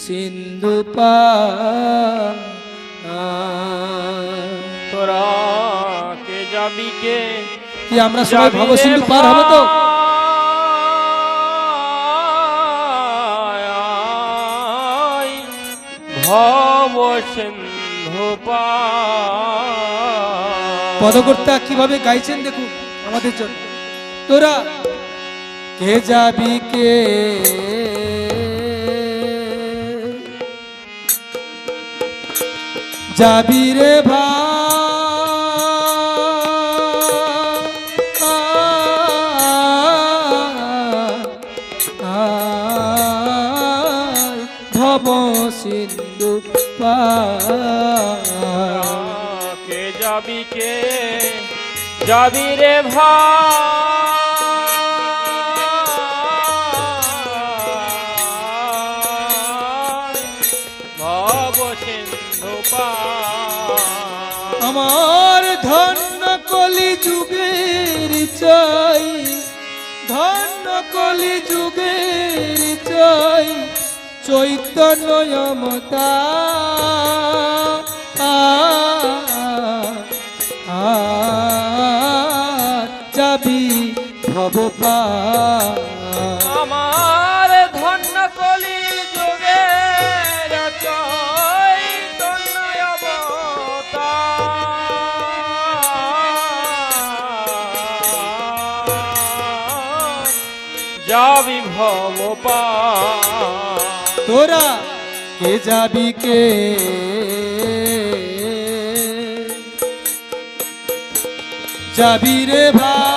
সিন্ধু পার। তোরা কে যাবি কে কি আমরা সবাই ভব সিন্ধু পার হবে তো? ভব সিন্ধু পার। পদকর্তা কিভাবে গাইছেন দেখুন আমাদের জন্য। তোরা কে যাবি কে যাবি রে ভাই, ভব সিন্ধু পার। কে যাবি কে যাবি রে ভাই, ভব সিন্ধু পার। আমার ধন্য কলি যুগের চাই, ধন্য কলি যুগের চাই, চৈতন্য যাবি ভব পার। আমার ধন্য কলি যুগে চৈতন্য অবতার, যাবি ভব পার। তোরা কে যাবি কে যাবি রে ভাই,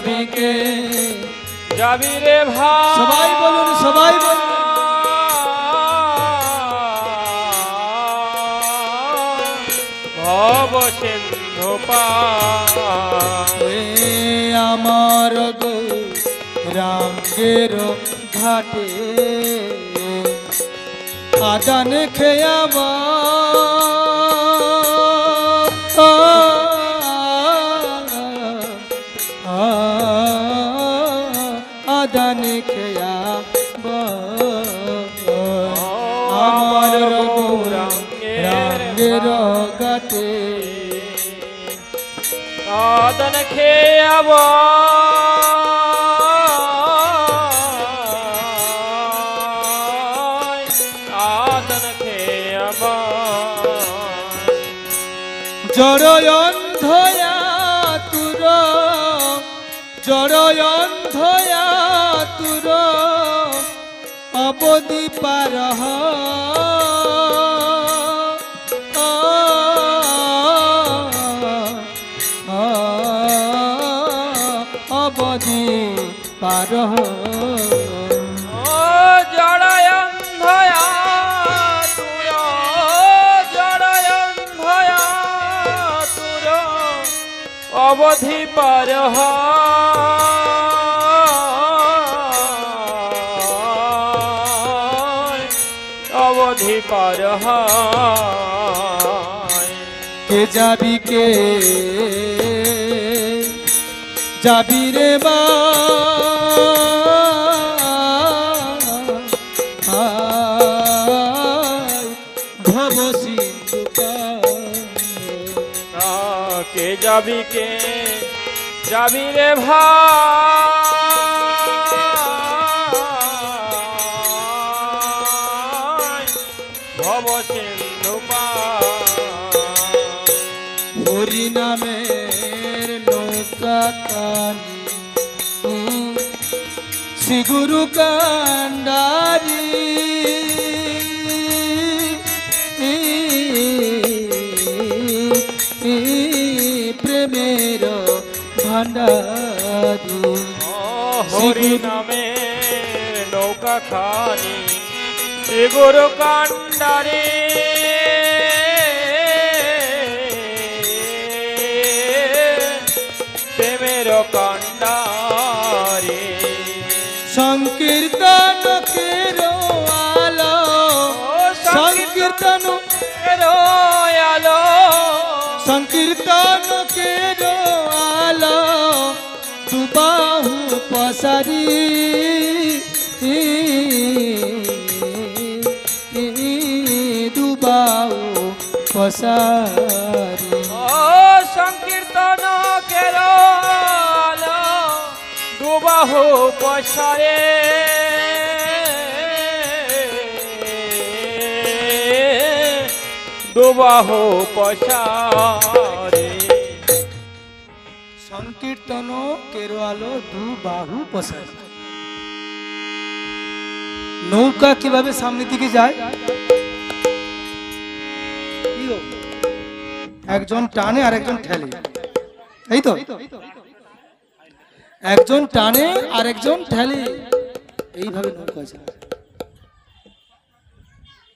যাবি কে যাবি রে ভাই সবাই বলুন সবাই বলুন ভব সিন্ধু পার এ আমার গো রামের ঘাটে আদান খেয়াবা আদান খেয়াবা আমার গো রামের ঘাটে আদন খেয়াব আদন খেয়াব জড়য়ন্ধয়া তুর জড়য়ন্ধয়া তুর অবধি পার অবধি পার ও জড়য়ন্ধয়া তুর জড়য়ন্ধয়া তুর অবধি পার অবধি পার কে যাবি কে যাবি রে বা ভব সিন্ধু পার। কে যাবি রে ভাই ভব সিন্ধু পার হরি নামের নৌকা কানি শ্রী গুরু কান্ডারি প্রেমের ভান্ডারি হরি নামে নৌকা খানি শ্রী গুরু কান্ডারে প্রেমের কান্ডারে সংকীর্তন কেরো আলো সংকীর্তন আলো সংকীর্তন কেরো আলো দুবাহু পসারি দুবাহু পসারি ও সংকীর্তন কেরো আলো দুবাহু পসারে দুবাহু পসারে সংকীর্তন কেরো আলো দুবাহু পসারি নৌকা কিভাবে সামনের দিকে যায় কি গো? একজন টানে আর একজন ঠেলে এই তো একজন টানে আর একজন ঠেলে এইভাবে নৌকা যায়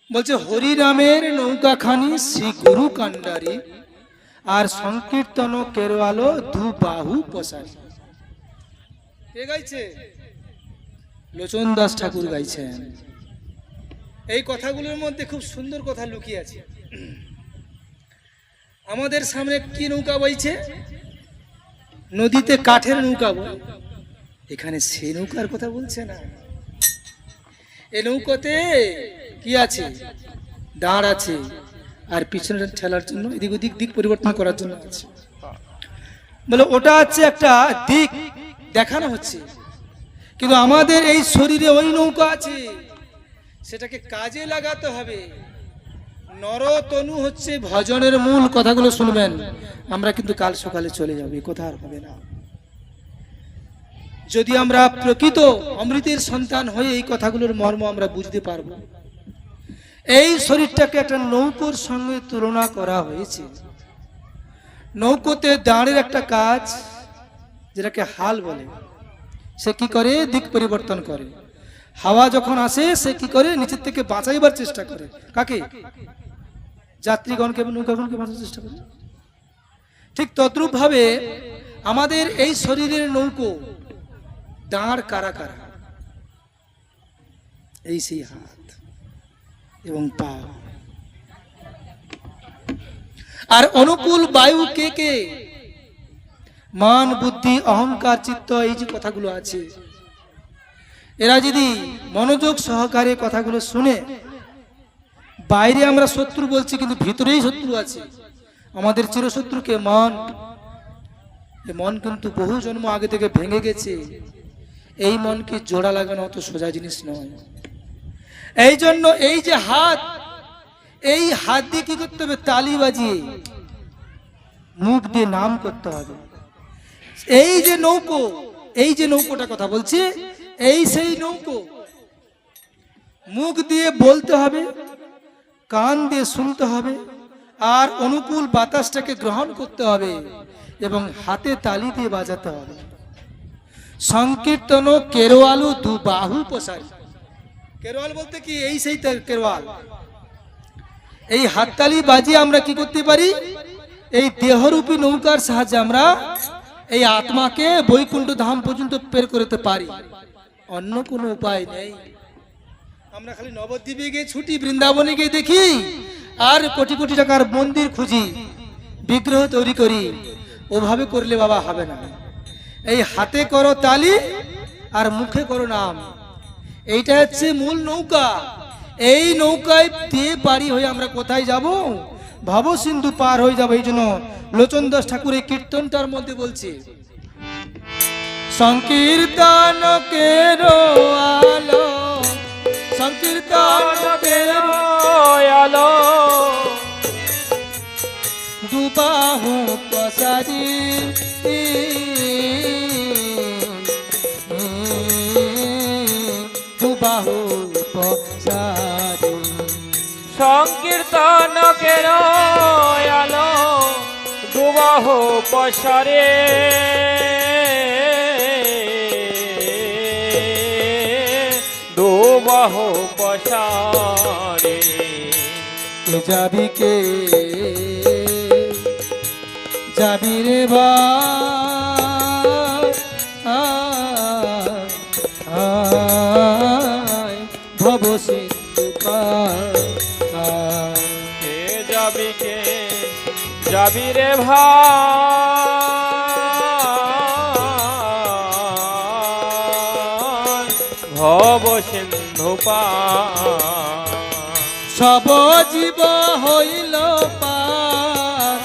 বলছে হরি নামের নৌকা খানি শ্রী গুরু কান্ডারি আর সংকীর্তন কেরোয়ালো দুবাহু পসারি কে গাইছে লোচন দাস ঠাকুর গাইছেন এই কথাগুলোর মধ্যে খুব সুন্দর কথা লুকিয়ে আছে আমাদের সামনে কি নৌকা বইছে নদীতে কাঠের নৌকা বই এখানে সে নৌকার কথা বলছে না এই নৌকাতে কি আছে দাঁড় আছে আর পিছনে ঠেলার জন্য এদিক ওদিক দিক পরিবর্তন করার জন্য আছে বলে ওটা হচ্ছে একটা দিক দেখানো হচ্ছে কিন্তু আমাদের এই শরীরে ওই নৌকা আছে সেটাকে কাজে লাগাতে হবে নরতনু হচ্ছে ভজনের মূল কথাগুলো শুনবেন আমরা কিন্তু কাল সকালে চলে যাব এই কথা আর হবে না যদি আমরা প্রকৃত অমৃতের সন্তান হয়ে এই কথাগুলোর মর্ম আমরা বুঝতে পারবো এই শরীরটাকে একটা নৌকোর সঙ্গে তুলনা করা হয়েছে নৌকোতে দাঁড়ের একটা কাজ যেটাকে হাল বলে, সে কি করে দিক পরিবর্তন করে। হাওয়া যখন আসে সে কি করে নিচের থেকে বাঁচাইবার চেষ্টা করে, কাকে? যাত্রীগণকে এবং নৌকাগণকে বাঁচার চেষ্টা করে। ঠিক তদ্রূপ ভাবে আমাদের এই শরীরের নৌকো দাঁড় কারা কারা? এই সেই হাত এবং পা। আর অনুকূল বায়ু কে কে? মান, বুদ্ধি, অহংকার, চিত্ত, এই যে কথাগুলো আছে, এরা যদি মনোযোগ সহকারে কথাগুলো শুনে, বাইরে আমরা শত্রু বলছি কিন্তু ভিতরেই শত্রু আছে। আমাদের চিরশত্রুকে মন। এই মন কিন্তু বহু জন্ম আগে থেকে ভেঙে গেছে। এই মনকে জোড়া লাগানো অত সোজা জিনিস নয়। এই জন্য এই যে হাত, এই হাত দিয়ে কি করতে হবে? তালি বাজিয়ে মুখ দিয়ে নাম করতে হবে। এই যে নৌকো, এই যে নৌকোটা কথা বলছি, এই সেই নৌকো। মুখ দিয়ে বলতে হবে, কান দিয়ে শুনতে হবে, আর অনুকূল বাতাসটাকে গ্রহণ করতে হবে এবং হাতে তালি দিয়ে বাজাতে হবে। সংকীর্তন কেরোয়ালু দু বাহু প্রসারী। কেরোয়াল বলতে কি? এই সেই কেরোয়াল। এই হাততালি বাজিয়ে আমরা কি করতে পারি? এই দেহরূপী নৌকার সাহায্যে আমরা এই আত্মাকে বৈকুণ্ঠ ধাম পর্যন্ত বের করতে পারি। অন্য কোনো উপায় নেই। আমরা খালি নবদ্বীপে গিয়ে ছুটি, বৃন্দাবনে গিয়ে দেখি, আর কোটি কোটি টাকার মন্দির খুঁজি, বিগ্রহ তৈরি করি। ওভাবে করলে বাবা হবে না। এই হাতে করো তালি আর মুখে করো নাম। এইটা হচ্ছে মূল নৌকা। এই নৌকায় দিয়ে পারি হয়ে আমরা কোথায় যাব? ভব সিন্ধু পার হয়ে যাব। এই জন্য লোচন দাস ঠাকুর এই কীর্তনটার মধ্যে বলছে, সংকীর্তন কেরো আলো, সংকীর্তন কেরো আলো, দুবাহু প্রসারী, দুবাহু প্রসারী। সংকীর্তন কেরো আলো, দুবাহু প্রসারে, দুবাহু প্রসারে। যাবি কে যাবি রে ভাই, ভব সিন্ধু পার। কে যাবি, কে যাবি রে ভাই, ভব সিন্ধু পার। সব জীব হইল পার,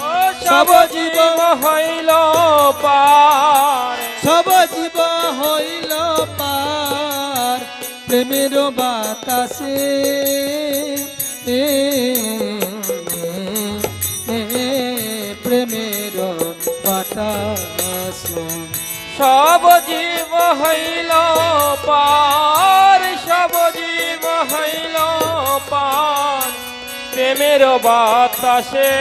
সব জীব হইল পার, সব জীব হইল পার, প্রেমের বাতাসে, প্রেমের বাতাসে। সব জীব হইল পার, সব জীব হইল পার, প্রেমের বাতাসে,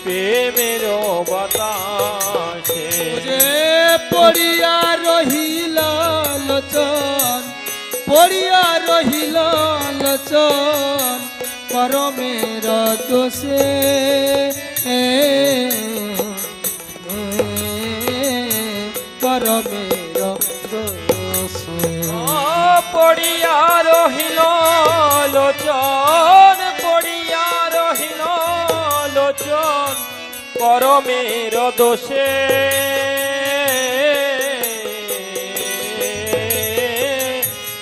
প্রেমের বাতাসে। পড়িয়া রহিল লোচন, পড়িয়া রহিল লোচন, পরমের দোষে, পরমের দোষে। পড়িয়া রহিল লোচন, পড়িয়া রহিল লোচন, পরমের দোষে,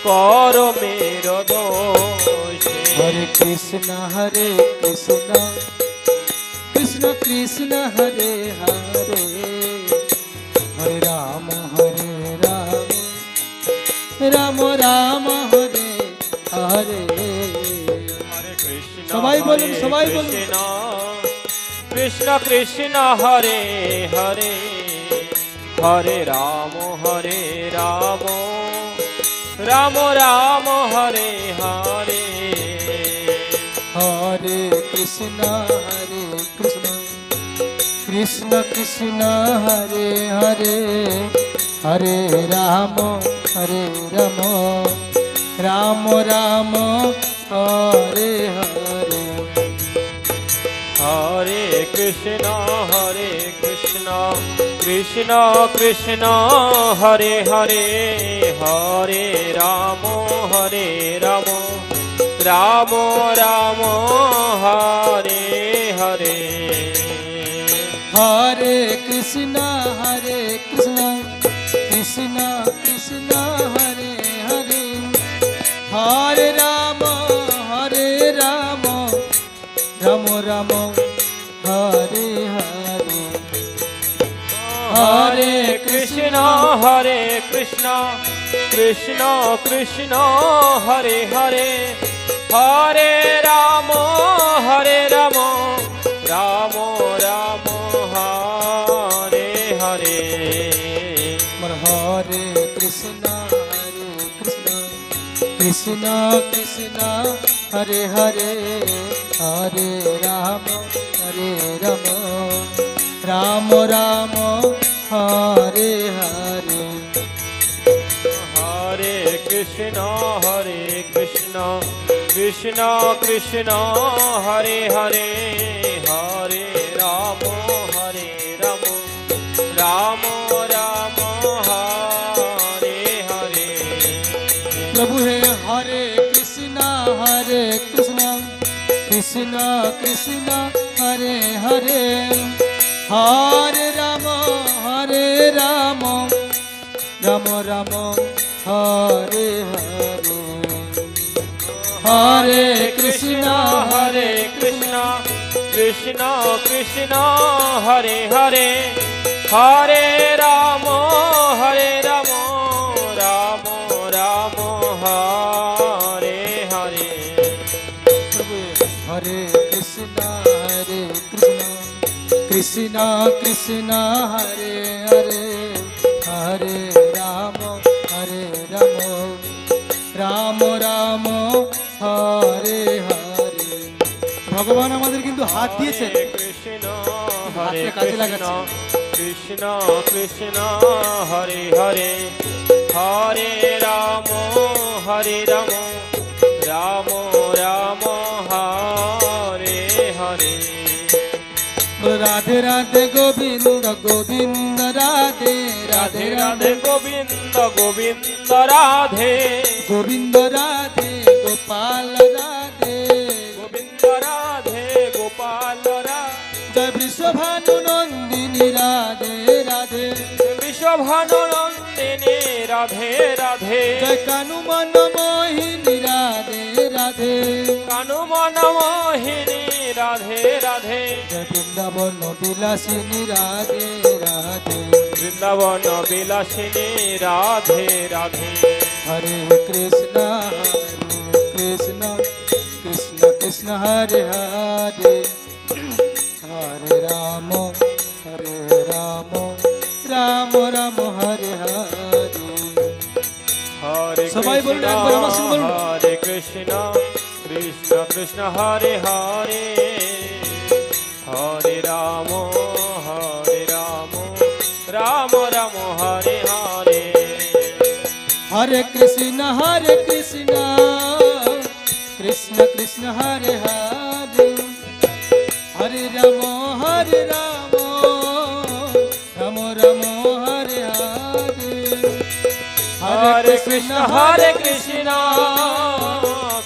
করমের দোষে। হরে কৃষ্ণ কৃষ্ণ কৃষ্ণ হরে হরে, হরে রাম রাম রাম হরে হরে। হরে কৃষ্ণ, সবাই বলুন, সবাই হরে বলুন। কৃষ্ণ, কৃষ্ণ কৃষ্ণ হরে হরে, হরে রাম রাম রাম হরে হরে। হরে কৃষ্ণ কৃষ্ণ কৃষ্ণ হরে হরে হরে রাম হরে রাম রাম রাম হরে হরে হরে কৃষ্ণ কৃষ্ণ কৃষ্ণ হরে হরে হরে রাম রাম রাম হরে হরে হরে কৃষ্ণ কৃষ্ণ কৃষ্ণ হরে হরে হরে রাম রাম রাম হরে হরে হরে কৃষ্ণ কৃষ্ণ কৃষ্ণ হরে হরে হরে রাম রাম রাম হরে হরে আমার হরে কৃষ্ণ কৃষ্ণ কৃষ্ণ হরে হরে হরে রাম রাম রাম হরে হরে হরে কৃষ্ণ কৃষ্ণ কৃষ্ণ হরে হরে হরে রাম রাম রাম হরে হরে প্রভু হে হরে কৃষ্ণ কৃষ্ণ কৃষ্ণ হরে হরে হরে রাম রাম রাম হরে হরে হরে কৃষ্ণ কৃষ্ণ কৃষ্ণ হরে হরে হরে রাম রাম রাম হরে হরে হরে কৃষ্ণ কৃষ্ণ কৃষ্ণ হরে হরে হরে রাম রাম রাম হরে হরে ভগবান আমাদের কিন্তু হাত দিয়েছেন কৃষ্ণ হাতটা কাজে লাগাচ্ছেন। কৃষ্ণ কৃষ্ণ হরে হরে হরে রাম রাম রাম হরে হরে রাধে রাধে গোবিন্দ গোবিন্দ রাধে রাধে রাধে গোবিন্দ গোবিন্দ রাধে গোবিন্দ রাধে গোপাল রাধে গোবিন্দ রাধে গোপাল রাধে জয় বিশ্বভানু নন্দিনী রাধে রাধে বিশ্বভানু নন্দিনী রাধে রাধে জয় কানু মন মোহিনী রাধে রাধে কানু মন মোহিনী রাধে রাধে জয় বৃন্দাবন বিলাসিনী রাধে রাধে বৃন্দাবন বিলাসিনী রাধে রাধে হরে কৃষ্ণ কৃষ্ণ কৃষ্ণ কৃষ্ণ হরে হরে হরে রাম রাম রাম হরে হরে হরে সবাই বলুন, একবার আমার সঙ্গে বলুন। হরে কৃষ্ণ কৃষ্ণ কৃষ্ণ হরে হরে হরে রাম রাম রাম হরে হরে হরে কৃষ্ণ কৃষ্ণ কৃষ্ণ হরে হরে হরে রাম রাম রাম হরে হরে হরে কৃষ্ণ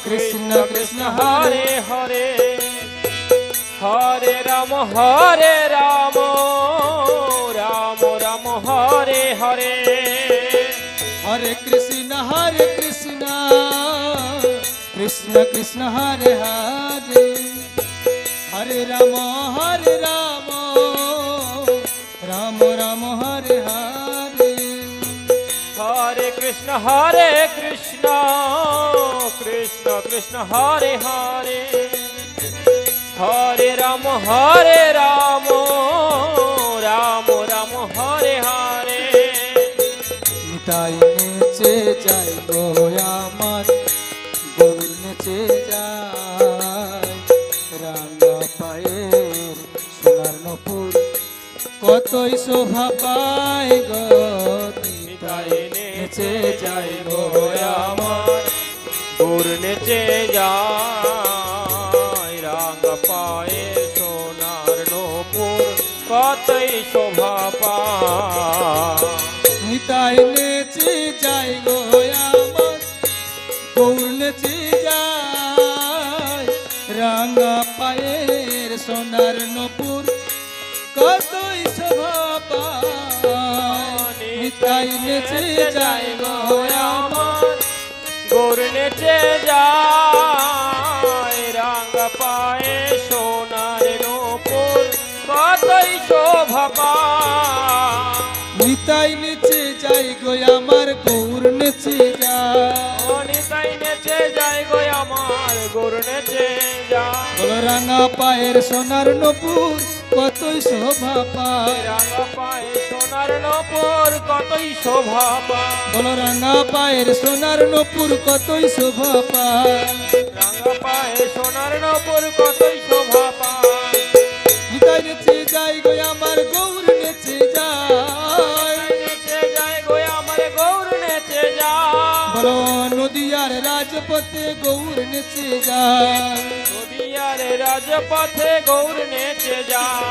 কৃষ্ণ কৃষ্ণ হরে হরে হরে রাম রাম রাম হরে হরে হরে কৃষ্ণ কৃষ্ণ কৃষ্ণ হরে হরে হরে রাম রাম রাম হরে হরে হরে কৃষ্ণ কৃষ্ণ কৃষ্ণ হরে হরে হরে রাম রাম রাম হরে হরে নিতাই নেচে যাই গো আমার গরুর নেচে যায় রাঙা পায়ের সোনার নপুর কতই শোভা পায় গো নিতাই নেচে যাই গো আমার গৌর নেচে যায় রাঙা পায়ে সোনার নূপুর কতই শোভা পায় নিতাই নেচে যাই গো আমার গৌর নেচে যায় রাঙা পায়ের সোনার নপুর কতই শোভা পায় নিতাই নেচে যাই গো আমার গৌর নেচে যায় রাঙা পায়ে সোনার নূপুর কতই শোভা পায় নিতাই নেচে যাই গো আমার গৌর নেচে যায় ও নিতাই নেচে যায় গো আমার গৌর নেচে যায় বলো রাঙা পায়ের সোনার নপুর কতই শোভা পায় রাঙা পায়ে সোনার নূপুর কতই শোভা পায় বলো রাঙা পায়ের সোনার নপুর কতই শোভা পায় রাঙা পায়ে সোনার নূপুর কতই শোভা পায় নিতাই নেচে যাই গো আমার গৌর নেচে যায় নেচে যায় গো আমার গৌর নেচে যায় বলো নদিয়ার রাজপথে গৌর নেচে যায় নদিয়ার রাজপথে গৌর নেচে যায়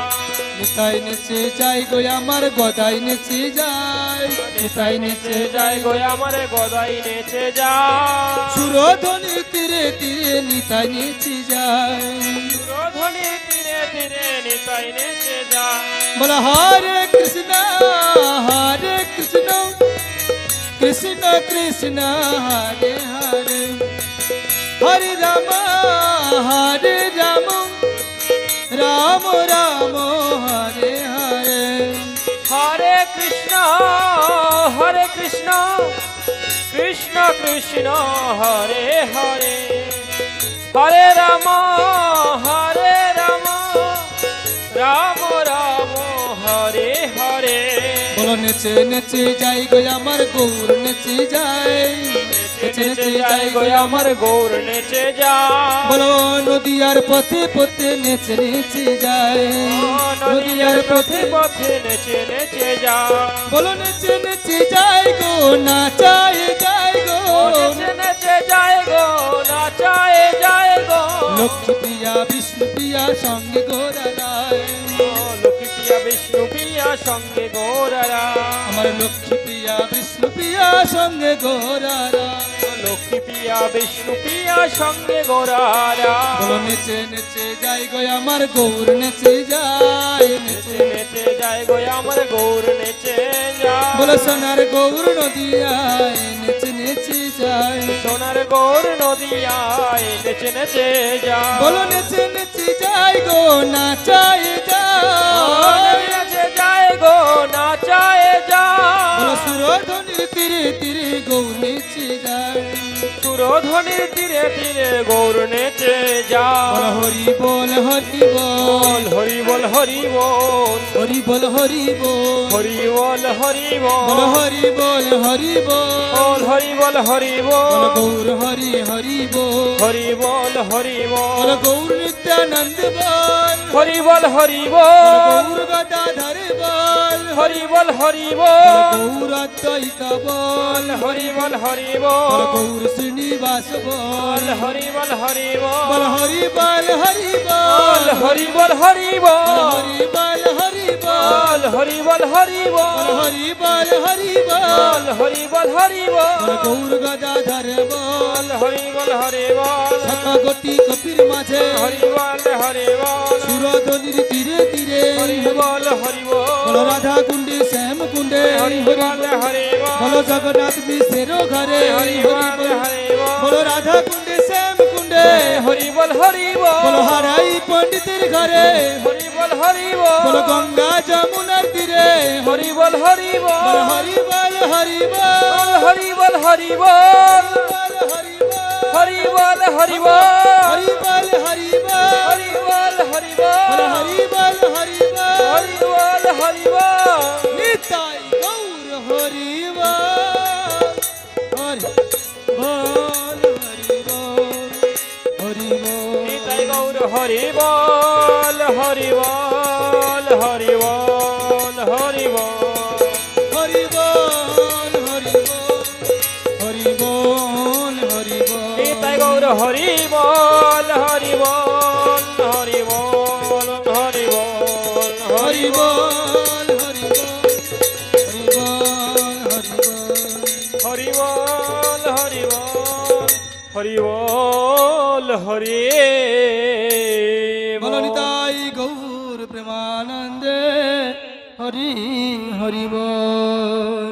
নিতাই নেচে যাই গো আমার গদাই নেচে যায় নিতাই নেচে যায় গো আমার গদাই নেচে যায় সুরধ্বনি তীরে তীরে নিতাই নেচে যায় সুরধ্বনি তীরে তীরে নিতাই নেচে যায় বলো হরে কৃষ্ণ কৃষ্ণ কৃষ্ণ হরে হরে হরে রাম রাম রাম হরে হরে হরে কৃষ্ণ কৃষ্ণ কৃষ্ণ হরে হরে হরে রাম রাম রাম হরে হরে বলো নেচে নেচে যাই গো আমার গৌর নেচে যায় নেচে নেচে যাই গো আমার গৌর নেচে যায় বলো নদিয়ার পথে পথে নেচে নেচে যায় নদিয়ার পথে পথে নেচে নেচে যায় বলো নেচে নেচে যাই গো নাচায় যায় গো নেচে নেচে যায় গো নাচায় যায় গো লক্ষ্মী প্রিয়া বিষ্ণু প্রিয়া সঙ্গে গোরা রায় লক্ষ্মী প্রিয়া বিষ্ণু প্রিয়া সঙ্গে গৌরারা আমার লক্ষ্মী প্রিয়া বিষ্ণু প্রিয়া সঙ্গে গোরা রায় লক্ষ্মী প্রিয়া বিষ্ণু প্রিয়া সঙ্গে গৌরারা বলো নেচে নেচে যাই গো আমার গৌর নেচে যায় নেচে নেচে নেচে যায় গো আমার গৌর নেচে যায় বলো সোনার গৌর নদিয়ায় নেচে নেচে যায় সোনার গৌর নদিয়ায় নেচে নেচে যায় বলো নেচে নেচে যাই গো নাচায় যায় নেচে যায় গো নাচায় যায় বলো সুরধ্বনি তীরে তীরে গৌর নেচে যায় সুরধ্বনির তীরে তীরে গৌর নেচে যায় বলো হরি বল হরি বল হরি বল হরি বল হরি বল হরি বল হরি বল হরি বলো বল হরি বল হরি বল হরি বল হরি বলো বল গৌর হরি হরি বল হরি বল হরি বলো বল গৌর নিত্যানন্দ বল হরি বল হরি বলো বল গৌর গদাধর বল হরি বল হরি বলো বল গৌর অদ্বৈত বল হরি বল হরি বলো বল গৌর শ্রীনিবাস বল হরি বল হরি বলো বল হরি বল হরি বল বল হরি বল হরি বলো বল হরি বল হরি বল হরি বল হরি বলো বল হরি বল হরি বল হরি বল হরি বলো বল গৌর গদাধর বল হরি বল হরি বল শতগতি কপির মাঝে হরি বল হরি বল সুরধ্বনির তীরে তীরে হরি বল হরি বলো বল রাধা কুণ্ডে শ্যাম কুণ্ডে হরি বল হরি বলো বল জগন্নাথ মিশ্রের ঘরে হরি হরি বল বল হরি বল বলো রাধা কুণ্ডে শ্যাম কুণ্ডে হরি বল হরি বলো বল হারাই পণ্ডিতের ঘরে হরি বল হরি বলো বল গঙ্গা যমুনার তীরে হরি বল হরি বলো বল হরি বল হরি বল হরি বল হরি বল হরি বল হরি বল হরি বল হরি বল হরি বল হরি বল হরি বলো বল হরি বল হরি বল হরি বল হরি বল নিতাই গৌর হরি বল হরি বল হরি বল হরি বল নিতাই গৌর হরি বল হরি বল হরি বল হরি বল হরি বল হরি বল হরি বল হরি বল হরি বল হরি বল হরি বল হরি বল হরি বল হরি বল বল নিতাই গৌর প্রেমানন্দে হরি হরি বল